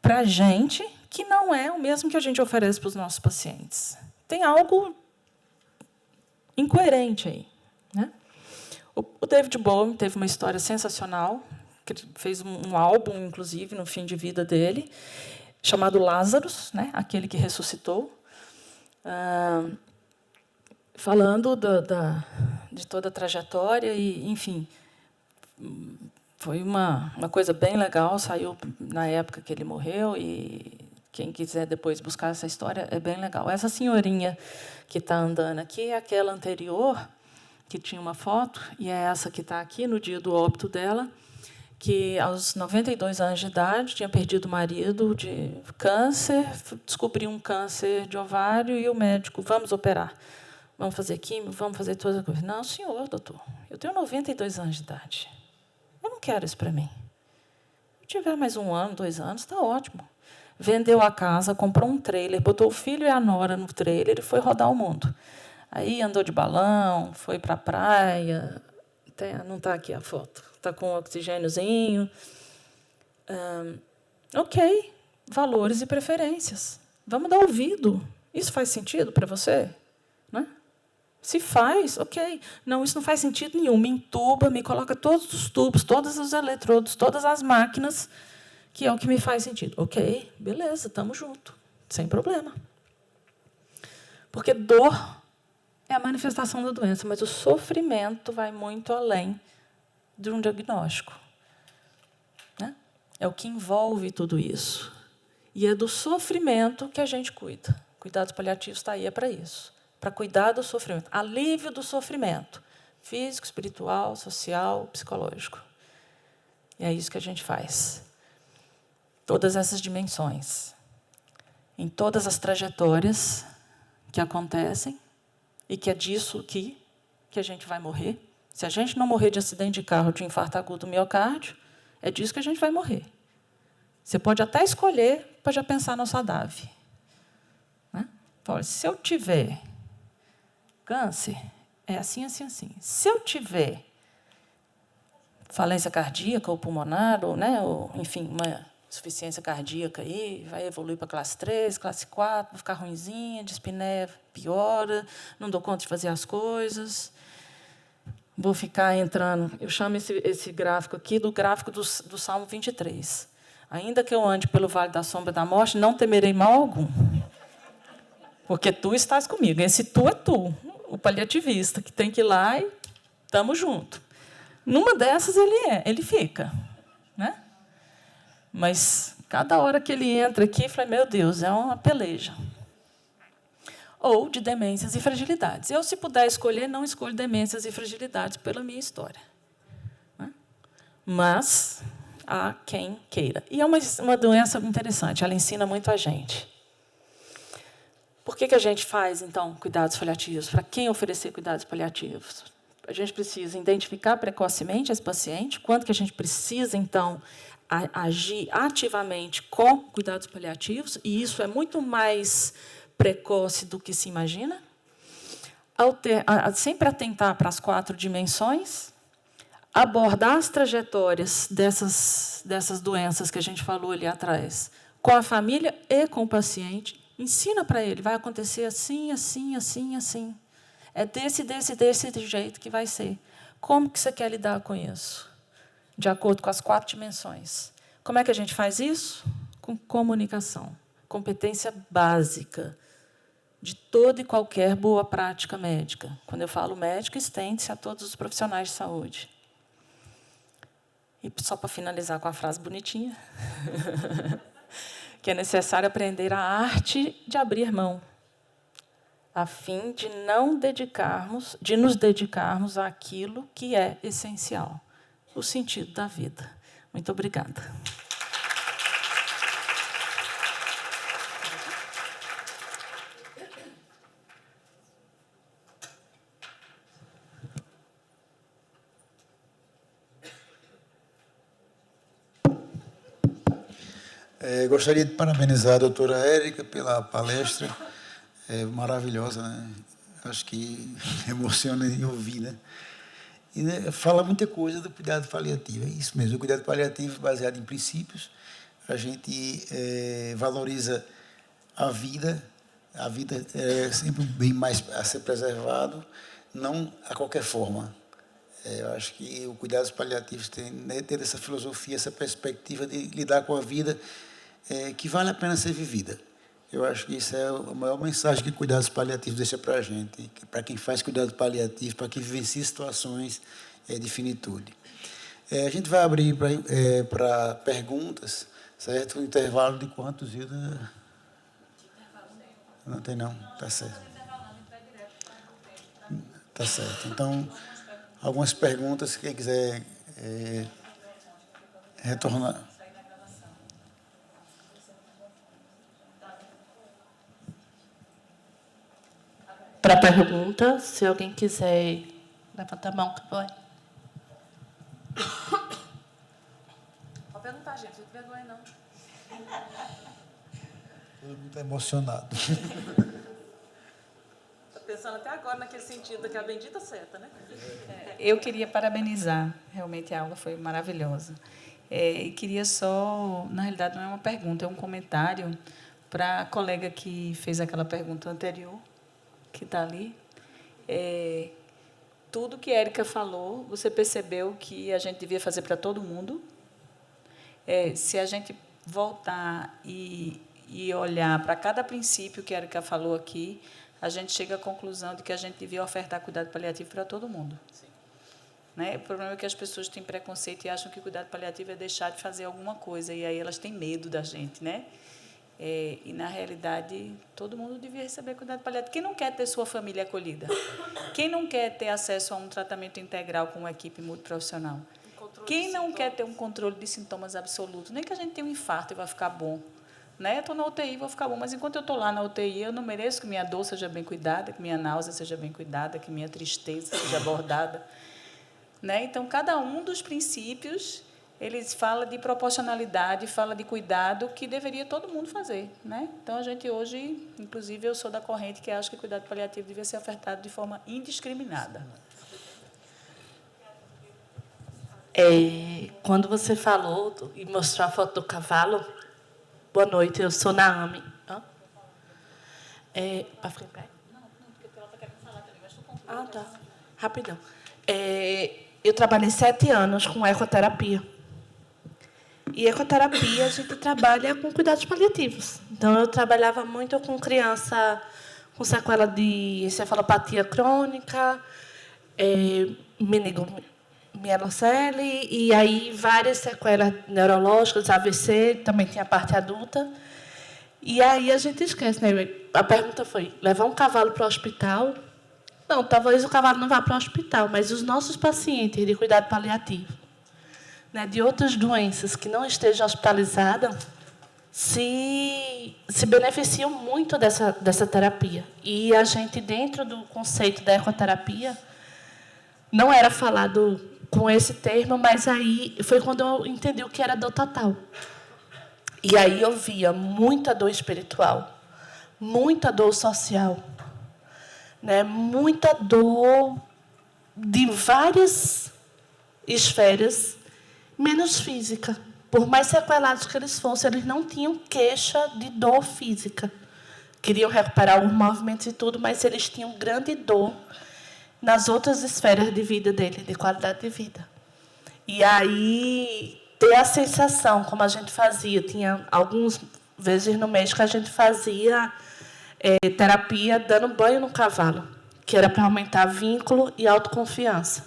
para a gente, que não é o mesmo que a gente oferece para os nossos pacientes. Tem algo incoerente aí, né? O David Bowie teve uma história sensacional, que fez um álbum, inclusive, no fim de vida dele, chamado Lazarus, né? Aquele que ressuscitou, falando de toda a trajetória e, enfim, foi uma coisa bem legal, saiu na época que ele morreu e quem quiser depois buscar essa história é bem legal. Essa senhorinha que está andando aqui é aquela anterior, que tinha uma foto, e é essa que está aqui no dia do óbito dela, que aos 92 anos de idade tinha perdido o marido de câncer, descobriu um câncer de ovário e o médico, vamos operar. Vamos fazer químio, vamos fazer todas as coisas. Não, senhor, doutor, eu tenho 92 anos de idade. Eu não quero isso para mim. Se tiver mais 1 ano, 2 anos, está ótimo. Vendeu a casa, comprou um trailer, botou o filho e a nora no trailer e foi rodar o mundo. Aí andou de balão, foi para a praia. Não está aqui a foto. Está com um oxigêniozinho. Ok, valores e preferências. Vamos dar ouvido. Isso faz sentido para você? Né? Se faz, ok. Não, isso não faz sentido nenhum. Me entuba, me coloca todos os tubos, todos os eletrodos, todas as máquinas, que é o que me faz sentido. Ok, beleza, estamos juntos, sem problema. Porque dor é a manifestação da doença, mas o sofrimento vai muito além de um diagnóstico. Né? é o que envolve tudo isso. E é do sofrimento que a gente cuida. Cuidados paliativos está aí, é para isso. Para cuidar do sofrimento. Alívio do sofrimento. Físico, espiritual, social, psicológico. E é isso que a gente faz. Todas essas dimensões. Em todas as trajetórias que acontecem, e que é disso que a gente vai morrer. Se a gente não morrer de acidente de carro, de infarto agudo do miocárdio, é disso que a gente vai morrer. Você pode até escolher para já pensar na sua DAV. Né? Olha, se eu tiver câncer, é assim, assim, assim. Se eu tiver falência cardíaca ou pulmonar, ou enfim, uma insuficiência cardíaca, aí, vai evoluir para classe 3, classe 4, vai ficar ruinzinha, dispneia piora, não dou conta de fazer as coisas, vou ficar entrando... Eu chamo esse gráfico aqui do gráfico do Salmo 23. Ainda que eu ande pelo vale da sombra da morte, não temerei mal algum, porque tu estás comigo. Esse tu é tu, o paliativista, que tem que ir lá e estamos juntos. Numa dessas, ele fica. Né? Mas, cada hora que ele entra aqui, eu falei, meu Deus, é uma peleja. Ou de demências e fragilidades. Eu, se puder escolher, não escolho demências e fragilidades pela minha história. Né? Mas há quem queira. E é uma doença interessante, ela ensina muito a gente. Por que a gente faz, então, cuidados paliativos? Para quem oferecer cuidados paliativos? A gente precisa identificar precocemente esse paciente, quanto que a gente precisa, então, agir ativamente com cuidados paliativos, e isso é muito mais precoce do que se imagina. Sempre atentar para as 4 dimensões, abordar as trajetórias dessas doenças que a gente falou ali atrás, com a família e com o paciente, ensina para ele, vai acontecer assim, assim, assim, assim. É desse jeito que vai ser. Como que você quer lidar com isso? De acordo com as 4 dimensões. Como é que a gente faz isso? Com comunicação. Competência básica de toda e qualquer boa prática médica. Quando eu falo médica, estende-se a todos os profissionais de saúde. E só para finalizar com a frase bonitinha, que é necessário aprender a arte de abrir mão, a fim de nos dedicarmos àquilo que é essencial, o sentido da vida. Muito obrigada. Gostaria de parabenizar a doutora Érica pela palestra, maravilhosa, né? Acho que emociona em ouvir, né? E, né, fala muita coisa do cuidado paliativo, é isso mesmo, o cuidado paliativo baseado em princípios, a gente valoriza a vida é sempre bem mais a ser preservado, não a qualquer forma. Eu acho que o cuidados paliativos tem, né, ter essa filosofia, essa perspectiva de lidar com a vida que vale a pena ser vivida. Eu acho que isso é a maior mensagem que cuidados paliativos deixa para a gente, para quem faz cuidado paliativo, para quem vivencia situações de finitude. A gente vai abrir para perguntas, certo? Um intervalo de quantos, Hilda? Não tem não, tá certo. Tá certo. Então, algumas perguntas, quem quiser retornar. Para a pergunta, se alguém quiser levantar a mão, que vai. Pode perguntar, gente, não tem vergonha, não. Todo mundo está emocionado. Estou pensando até agora naquele sentido daquela bendita seta, né? Eu queria parabenizar, realmente a aula foi maravilhosa. E queria só, na realidade não é uma pergunta, é um comentário para a colega que fez aquela pergunta anterior, que está ali. Tudo que a Érica falou, você percebeu que a gente devia fazer para todo mundo? Se a gente voltar e olhar para cada princípio que a Érica falou aqui, a gente chega à conclusão de que a gente devia ofertar cuidado paliativo para todo mundo. Sim. né? O problema é que as pessoas têm preconceito e acham que o cuidado paliativo é deixar de fazer alguma coisa, e aí elas têm medo da gente, né? E, na realidade, todo mundo devia receber cuidado paliativo. Quem não quer ter sua família acolhida? Quem não quer ter acesso a um tratamento integral com uma equipe multiprofissional? Quem não quer ter um controle de sintomas absoluto? Nem que a gente tenha um infarto e vai ficar bom. Né? Estou na UTI, vou ficar bom, mas enquanto eu estou lá na UTI, eu não mereço que minha dor seja bem cuidada, que minha náusea seja bem cuidada, que minha tristeza seja abordada. Né? Então, cada um dos princípios, eles fala de proporcionalidade, fala de cuidado, que deveria todo mundo fazer. Né? Então, a gente hoje, inclusive, eu sou da corrente que acha que o cuidado paliativo devia ser ofertado de forma indiscriminada. Quando você falou e mostrou a foto do cavalo, boa noite, eu sou Naame. Para ficar em pé? Não, porque ela está querendo falar também, mas tu conclui. Ah, tá. Rapidão. Eu trabalhei 7 anos com ecoterapia. E ecoterapia, a gente trabalha com cuidados paliativos. Então, eu trabalhava muito com criança com sequela de encefalopatia crônica, meningocele, e aí várias sequelas neurológicas, AVC, também tinha a parte adulta. E aí a gente esquece, né? A pergunta foi, levar um cavalo para o hospital? Não, talvez o cavalo não vá para o hospital, mas os nossos pacientes de cuidado paliativo, né, de outras doenças que não estejam hospitalizadas, se beneficiam muito dessa terapia. E a gente, dentro do conceito da ecoterapia, não era falado com esse termo, mas aí foi quando eu entendi o que era dor total. E aí eu via muita dor espiritual, muita dor social, né? Muita dor de várias esferas, menos física. Por mais sequelados que eles fossem, eles não tinham queixa de dor física. Queriam recuperar os movimentos e tudo, mas eles tinham grande dor nas outras esferas de vida dele, de qualidade de vida. E aí, ter a sensação, como a gente fazia, tinha algumas vezes no mês que a gente fazia terapia dando banho no cavalo, que era para aumentar vínculo e autoconfiança.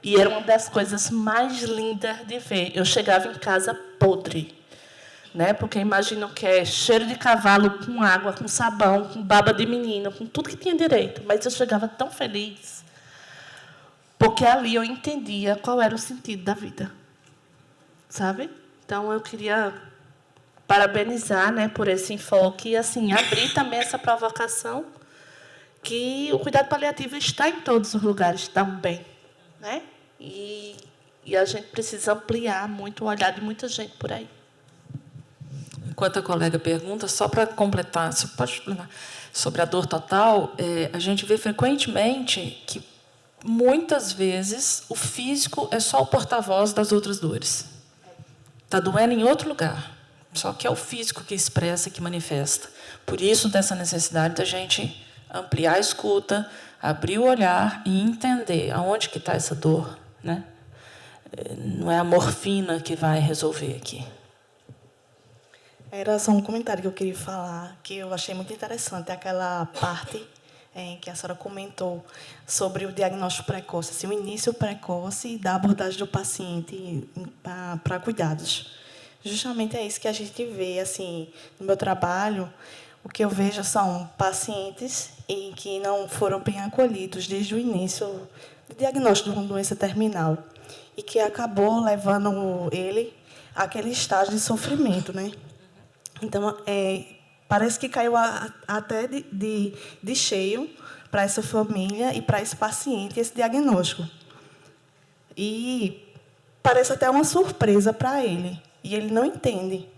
E era uma das coisas mais lindas de ver. Eu chegava em casa podre, né? Porque imagino que é cheiro de cavalo, com água, com sabão, com baba de menino, com tudo que tinha direito. Mas eu chegava tão feliz, porque ali eu entendia qual era o sentido da vida, sabe? Então, eu queria parabenizar, né, por esse enfoque e assim, abrir também essa provocação que o cuidado paliativo está em todos os lugares também, né? E a gente precisa ampliar muito o olhar de muita gente por aí. Enquanto a colega pergunta, só para completar, você pode explicar sobre a dor total, a gente vê frequentemente que, muitas vezes, o físico é só o porta-voz das outras dores. Está doendo em outro lugar, só que é o físico que expressa, que manifesta. Por isso, dessa necessidade da gente ampliar a escuta, abrir o olhar e entender aonde que está essa dor, né? Não é a morfina que vai resolver aqui. Era só um comentário que eu queria falar, que eu achei muito interessante, aquela parte em que a senhora comentou sobre o diagnóstico precoce, assim, o início precoce da abordagem do paciente para cuidados. Justamente é isso que a gente vê, assim, no meu trabalho. O que eu vejo são pacientes em que não foram bem acolhidos desde o início do diagnóstico de uma doença terminal e que acabou levando ele àquele estágio de sofrimento, né? Então, parece que caiu até de cheio para essa família e para esse paciente esse diagnóstico. E parece até uma surpresa para ele, e ele não entende.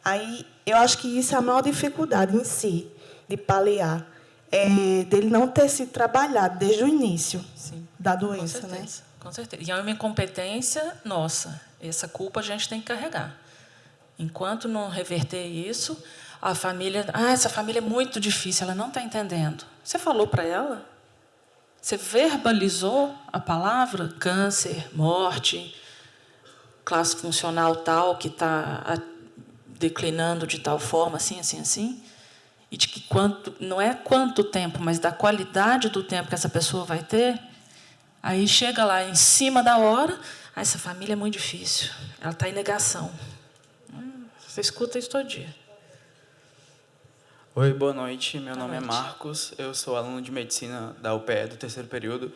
Aí, eu acho que isso é a maior dificuldade em si, de paliar, dele não ter sido trabalhado desde o início. Sim, da doença, com certeza, né? Com certeza. E é uma incompetência nossa. Essa culpa a gente tem que carregar. Enquanto não reverter isso, a família... essa família é muito difícil, ela não está entendendo. Você falou para ela? Você verbalizou a palavra câncer, morte, classe funcional tal, que está declinando de tal forma, assim, assim, assim? E de que não é quanto tempo, mas da qualidade do tempo que essa pessoa vai ter? Aí chega lá em cima da hora, essa família é muito difícil, ela está em negação. Você escuta isso todo dia. Oi, boa noite. Meu Boa nome noite. é Marcos, eu sou aluno de Medicina da UPE do 3º período.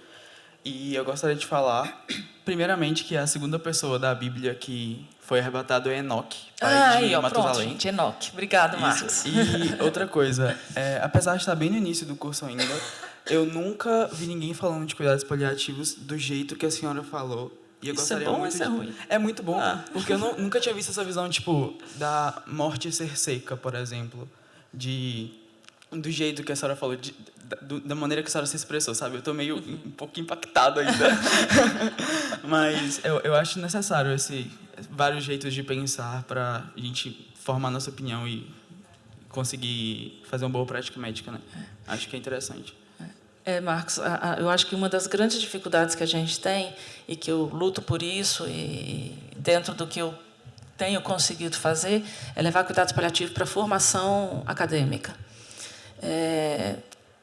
E eu gostaria de falar, primeiramente, que a segunda pessoa da Bíblia que foi arrebatado é Enoque, pai de Aí, ó, pronto, Matusalém. gente, Enoque. Obrigado, Marcos. Isso. E outra coisa, apesar de estar bem no início do curso ainda, eu nunca vi ninguém falando de cuidados paliativos do jeito que a senhora falou. E eu Isso gostaria é bom ou muito isso é de... ruim? É muito bom, porque eu nunca tinha visto essa visão, tipo, da morte ser seca, por exemplo, do jeito que a senhora falou, da maneira que a senhora se expressou, sabe? Eu estou meio um pouco impactado ainda. Mas eu acho necessário vários jeitos de pensar para a gente formar nossa opinião e conseguir fazer uma boa prática médica, né? Acho que é interessante. Marcos, eu acho que uma das grandes dificuldades que a gente tem, e que eu luto por isso, e dentro do que eu tenho conseguido fazer, é levar cuidados paliativos para a formação acadêmica.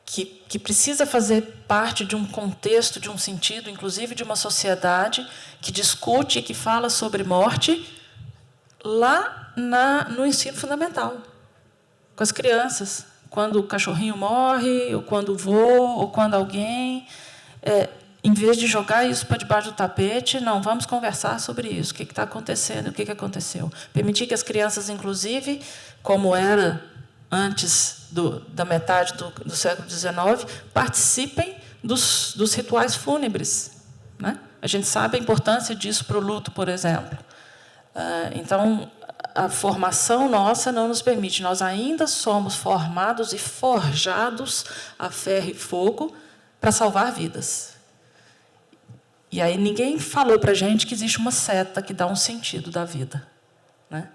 Que precisa fazer parte de um contexto, de um sentido, inclusive de uma sociedade que discute e que fala sobre morte lá no ensino fundamental, com as crianças. Quando o cachorrinho morre, ou quando o vô, ou quando alguém... em vez de jogar isso para debaixo do tapete, não, vamos conversar sobre isso, o que está acontecendo, o que aconteceu. Permitir que as crianças, inclusive, como era antes da metade do século XIX, participem dos rituais fúnebres, né? A gente sabe a importância disso para o luto, por exemplo. Então, a formação nossa não nos permite. Nós ainda somos formados e forjados a ferro e fogo para salvar vidas. E aí ninguém falou para a gente que existe uma seta que dá um sentido da vida, né?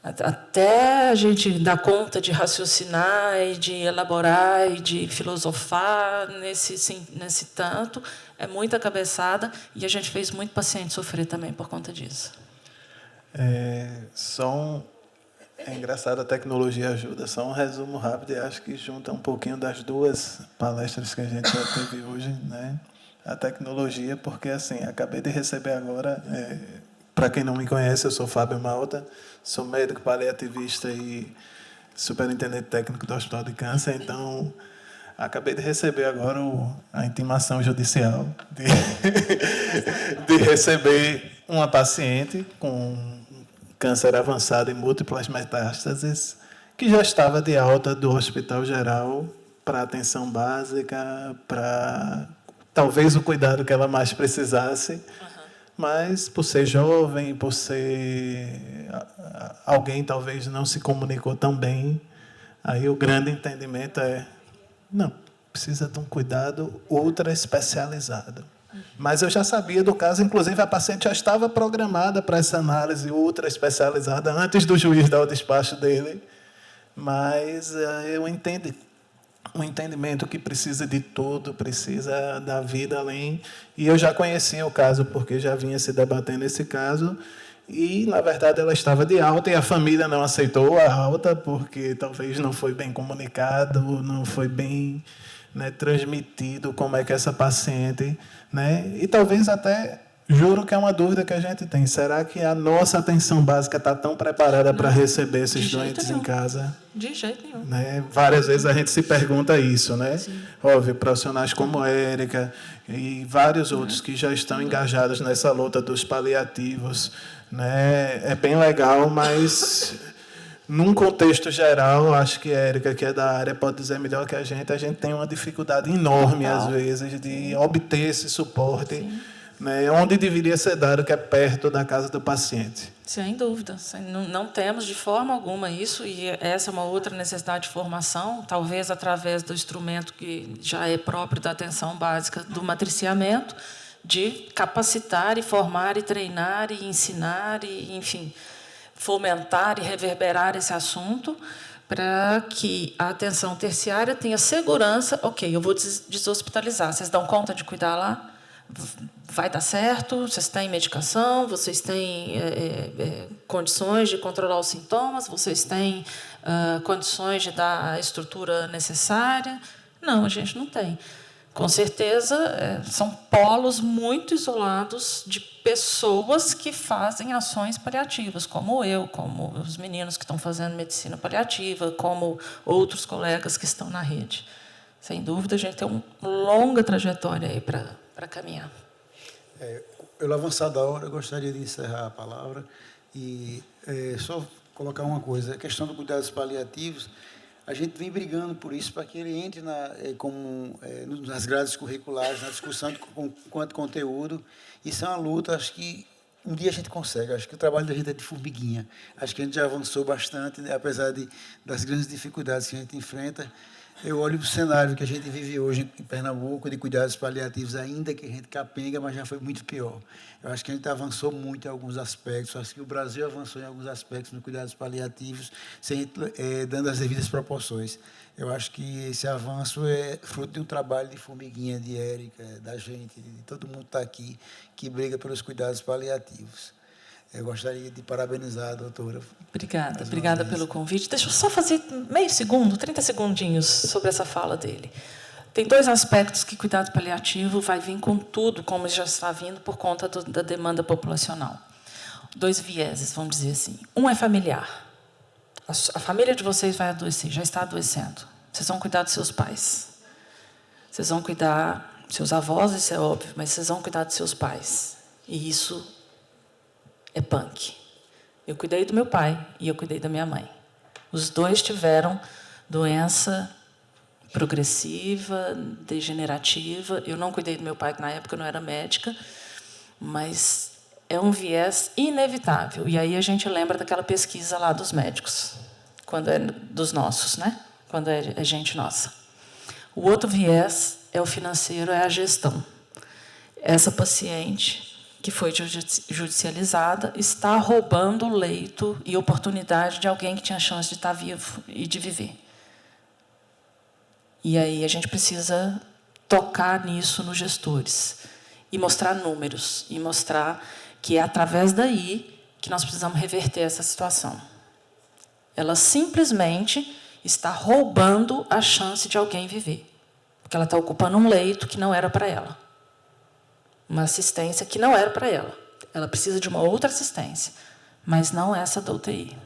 Até a gente dar conta de raciocinar e de elaborar e de filosofar nesse tanto, é muita cabeçada, e a gente fez muito paciente sofrer também por conta disso. É engraçado, a tecnologia ajuda. Só um resumo rápido, e acho que junta um pouquinho das duas palestras que a gente já teve hoje, né? A tecnologia, porque assim, acabei de receber agora, para quem não me conhece, eu sou Fábio Malta, sou médico paliativista e superintendente técnico do Hospital de Câncer, então acabei de receber agora a intimação judicial de receber uma paciente com câncer avançado em múltiplas metástases, que já estava de alta do Hospital Geral para atenção básica, para talvez o cuidado que ela mais precisasse, mas por ser jovem, por ser alguém talvez não se comunicou tão bem, aí o grande entendimento não, precisa de um cuidado ultra especializado. Mas eu já sabia do caso, inclusive a paciente já estava programada para essa análise ultra especializada antes do juiz dar o despacho dele, mas eu entendo um entendimento que precisa de tudo, precisa da vida além. E eu já conhecia o caso, porque já vinha se debatendo esse caso, e, na verdade, ela estava de alta e a família não aceitou a alta, porque talvez não foi bem comunicado, não foi bem, né, transmitido como é que essa paciente... Né, e talvez até... Juro que é uma dúvida que a gente tem. Será que a nossa atenção básica está tão preparada para receber esses doentes em casa? De jeito nenhum. Né? Várias vezes a gente se pergunta isso, né? Óbvio, profissionais como a Érica e vários outros que já estão engajados nessa luta dos paliativos, né? É bem legal, mas num contexto geral, acho que a Érica, que é da área, pode dizer melhor que a gente tem uma dificuldade enorme, às vezes, de obter esse suporte. Sim. Né, onde deveria ser dado, que é perto da casa do paciente. Sem dúvida. Não temos de forma alguma isso, e essa é uma outra necessidade de formação, talvez através do instrumento que já é próprio da atenção básica, do matriciamento, de capacitar e formar e treinar e ensinar e, enfim, fomentar e reverberar esse assunto para que a atenção terciária tenha segurança. Ok, eu vou deshospitalizar, vocês dão conta de cuidar lá? Vai dar certo, vocês têm medicação, vocês têm condições de controlar os sintomas, vocês têm condições de dar a estrutura necessária. Não, a gente não tem. Com certeza, são polos muito isolados de pessoas que fazem ações paliativas, como eu, como os meninos que estão fazendo medicina paliativa, como outros colegas que estão na rede. Sem dúvida, a gente tem uma longa trajetória aí para caminhar. Pelo avançar da hora, eu gostaria de encerrar a palavra e só colocar uma coisa. A questão dos cuidados paliativos, a gente vem brigando por isso, para que ele entre nas grades curriculares, na discussão quanto conteúdo. Isso é uma luta, acho que um dia a gente consegue. Acho que o trabalho da gente é de formiguinha. Acho que a gente já avançou bastante, né? Apesar das grandes dificuldades que a gente enfrenta. Eu olho para o cenário que a gente vive hoje em Pernambuco, de cuidados paliativos, ainda que a gente capenga, mas já foi muito pior. Eu acho que a gente avançou muito em alguns aspectos, acho que o Brasil avançou em alguns aspectos nos cuidados paliativos, dando as devidas proporções. Eu acho que esse avanço é fruto de um trabalho de formiguinha, de Érica, da gente, de todo mundo que está aqui, que briga pelos cuidados paliativos. Eu gostaria de parabenizar a doutora. Obrigada pelo convite. Deixa eu só fazer meio segundo, 30 segundinhos sobre essa fala dele. Tem 2 aspectos que cuidado paliativo vai vir com tudo, como já está vindo, por conta da demanda populacional. 2 vieses, vamos dizer assim. Um é familiar. A família de vocês vai adoecer, já está adoecendo. Vocês vão cuidar dos seus pais. Vocês vão cuidar dos seus avós, isso é óbvio, mas vocês vão cuidar dos seus pais. E isso é punk. Eu cuidei do meu pai e eu cuidei da minha mãe. Os 2 tiveram doença progressiva, degenerativa. Eu não cuidei do meu pai, que na época eu não era médica, mas é um viés inevitável. E aí a gente lembra daquela pesquisa lá dos médicos, quando é dos nossos, né? Quando é gente nossa. O outro viés é o financeiro, é a gestão. Essa paciente que foi judicializada, está roubando o leito e oportunidade de alguém que tinha chance de estar vivo e de viver. E aí a gente precisa tocar nisso nos gestores e mostrar números, e mostrar que é através daí que nós precisamos reverter essa situação. Ela simplesmente está roubando a chance de alguém viver, porque ela está ocupando um leito que não era para ela. Uma assistência que não era para ela. Ela precisa de uma outra assistência, mas não essa da UTI.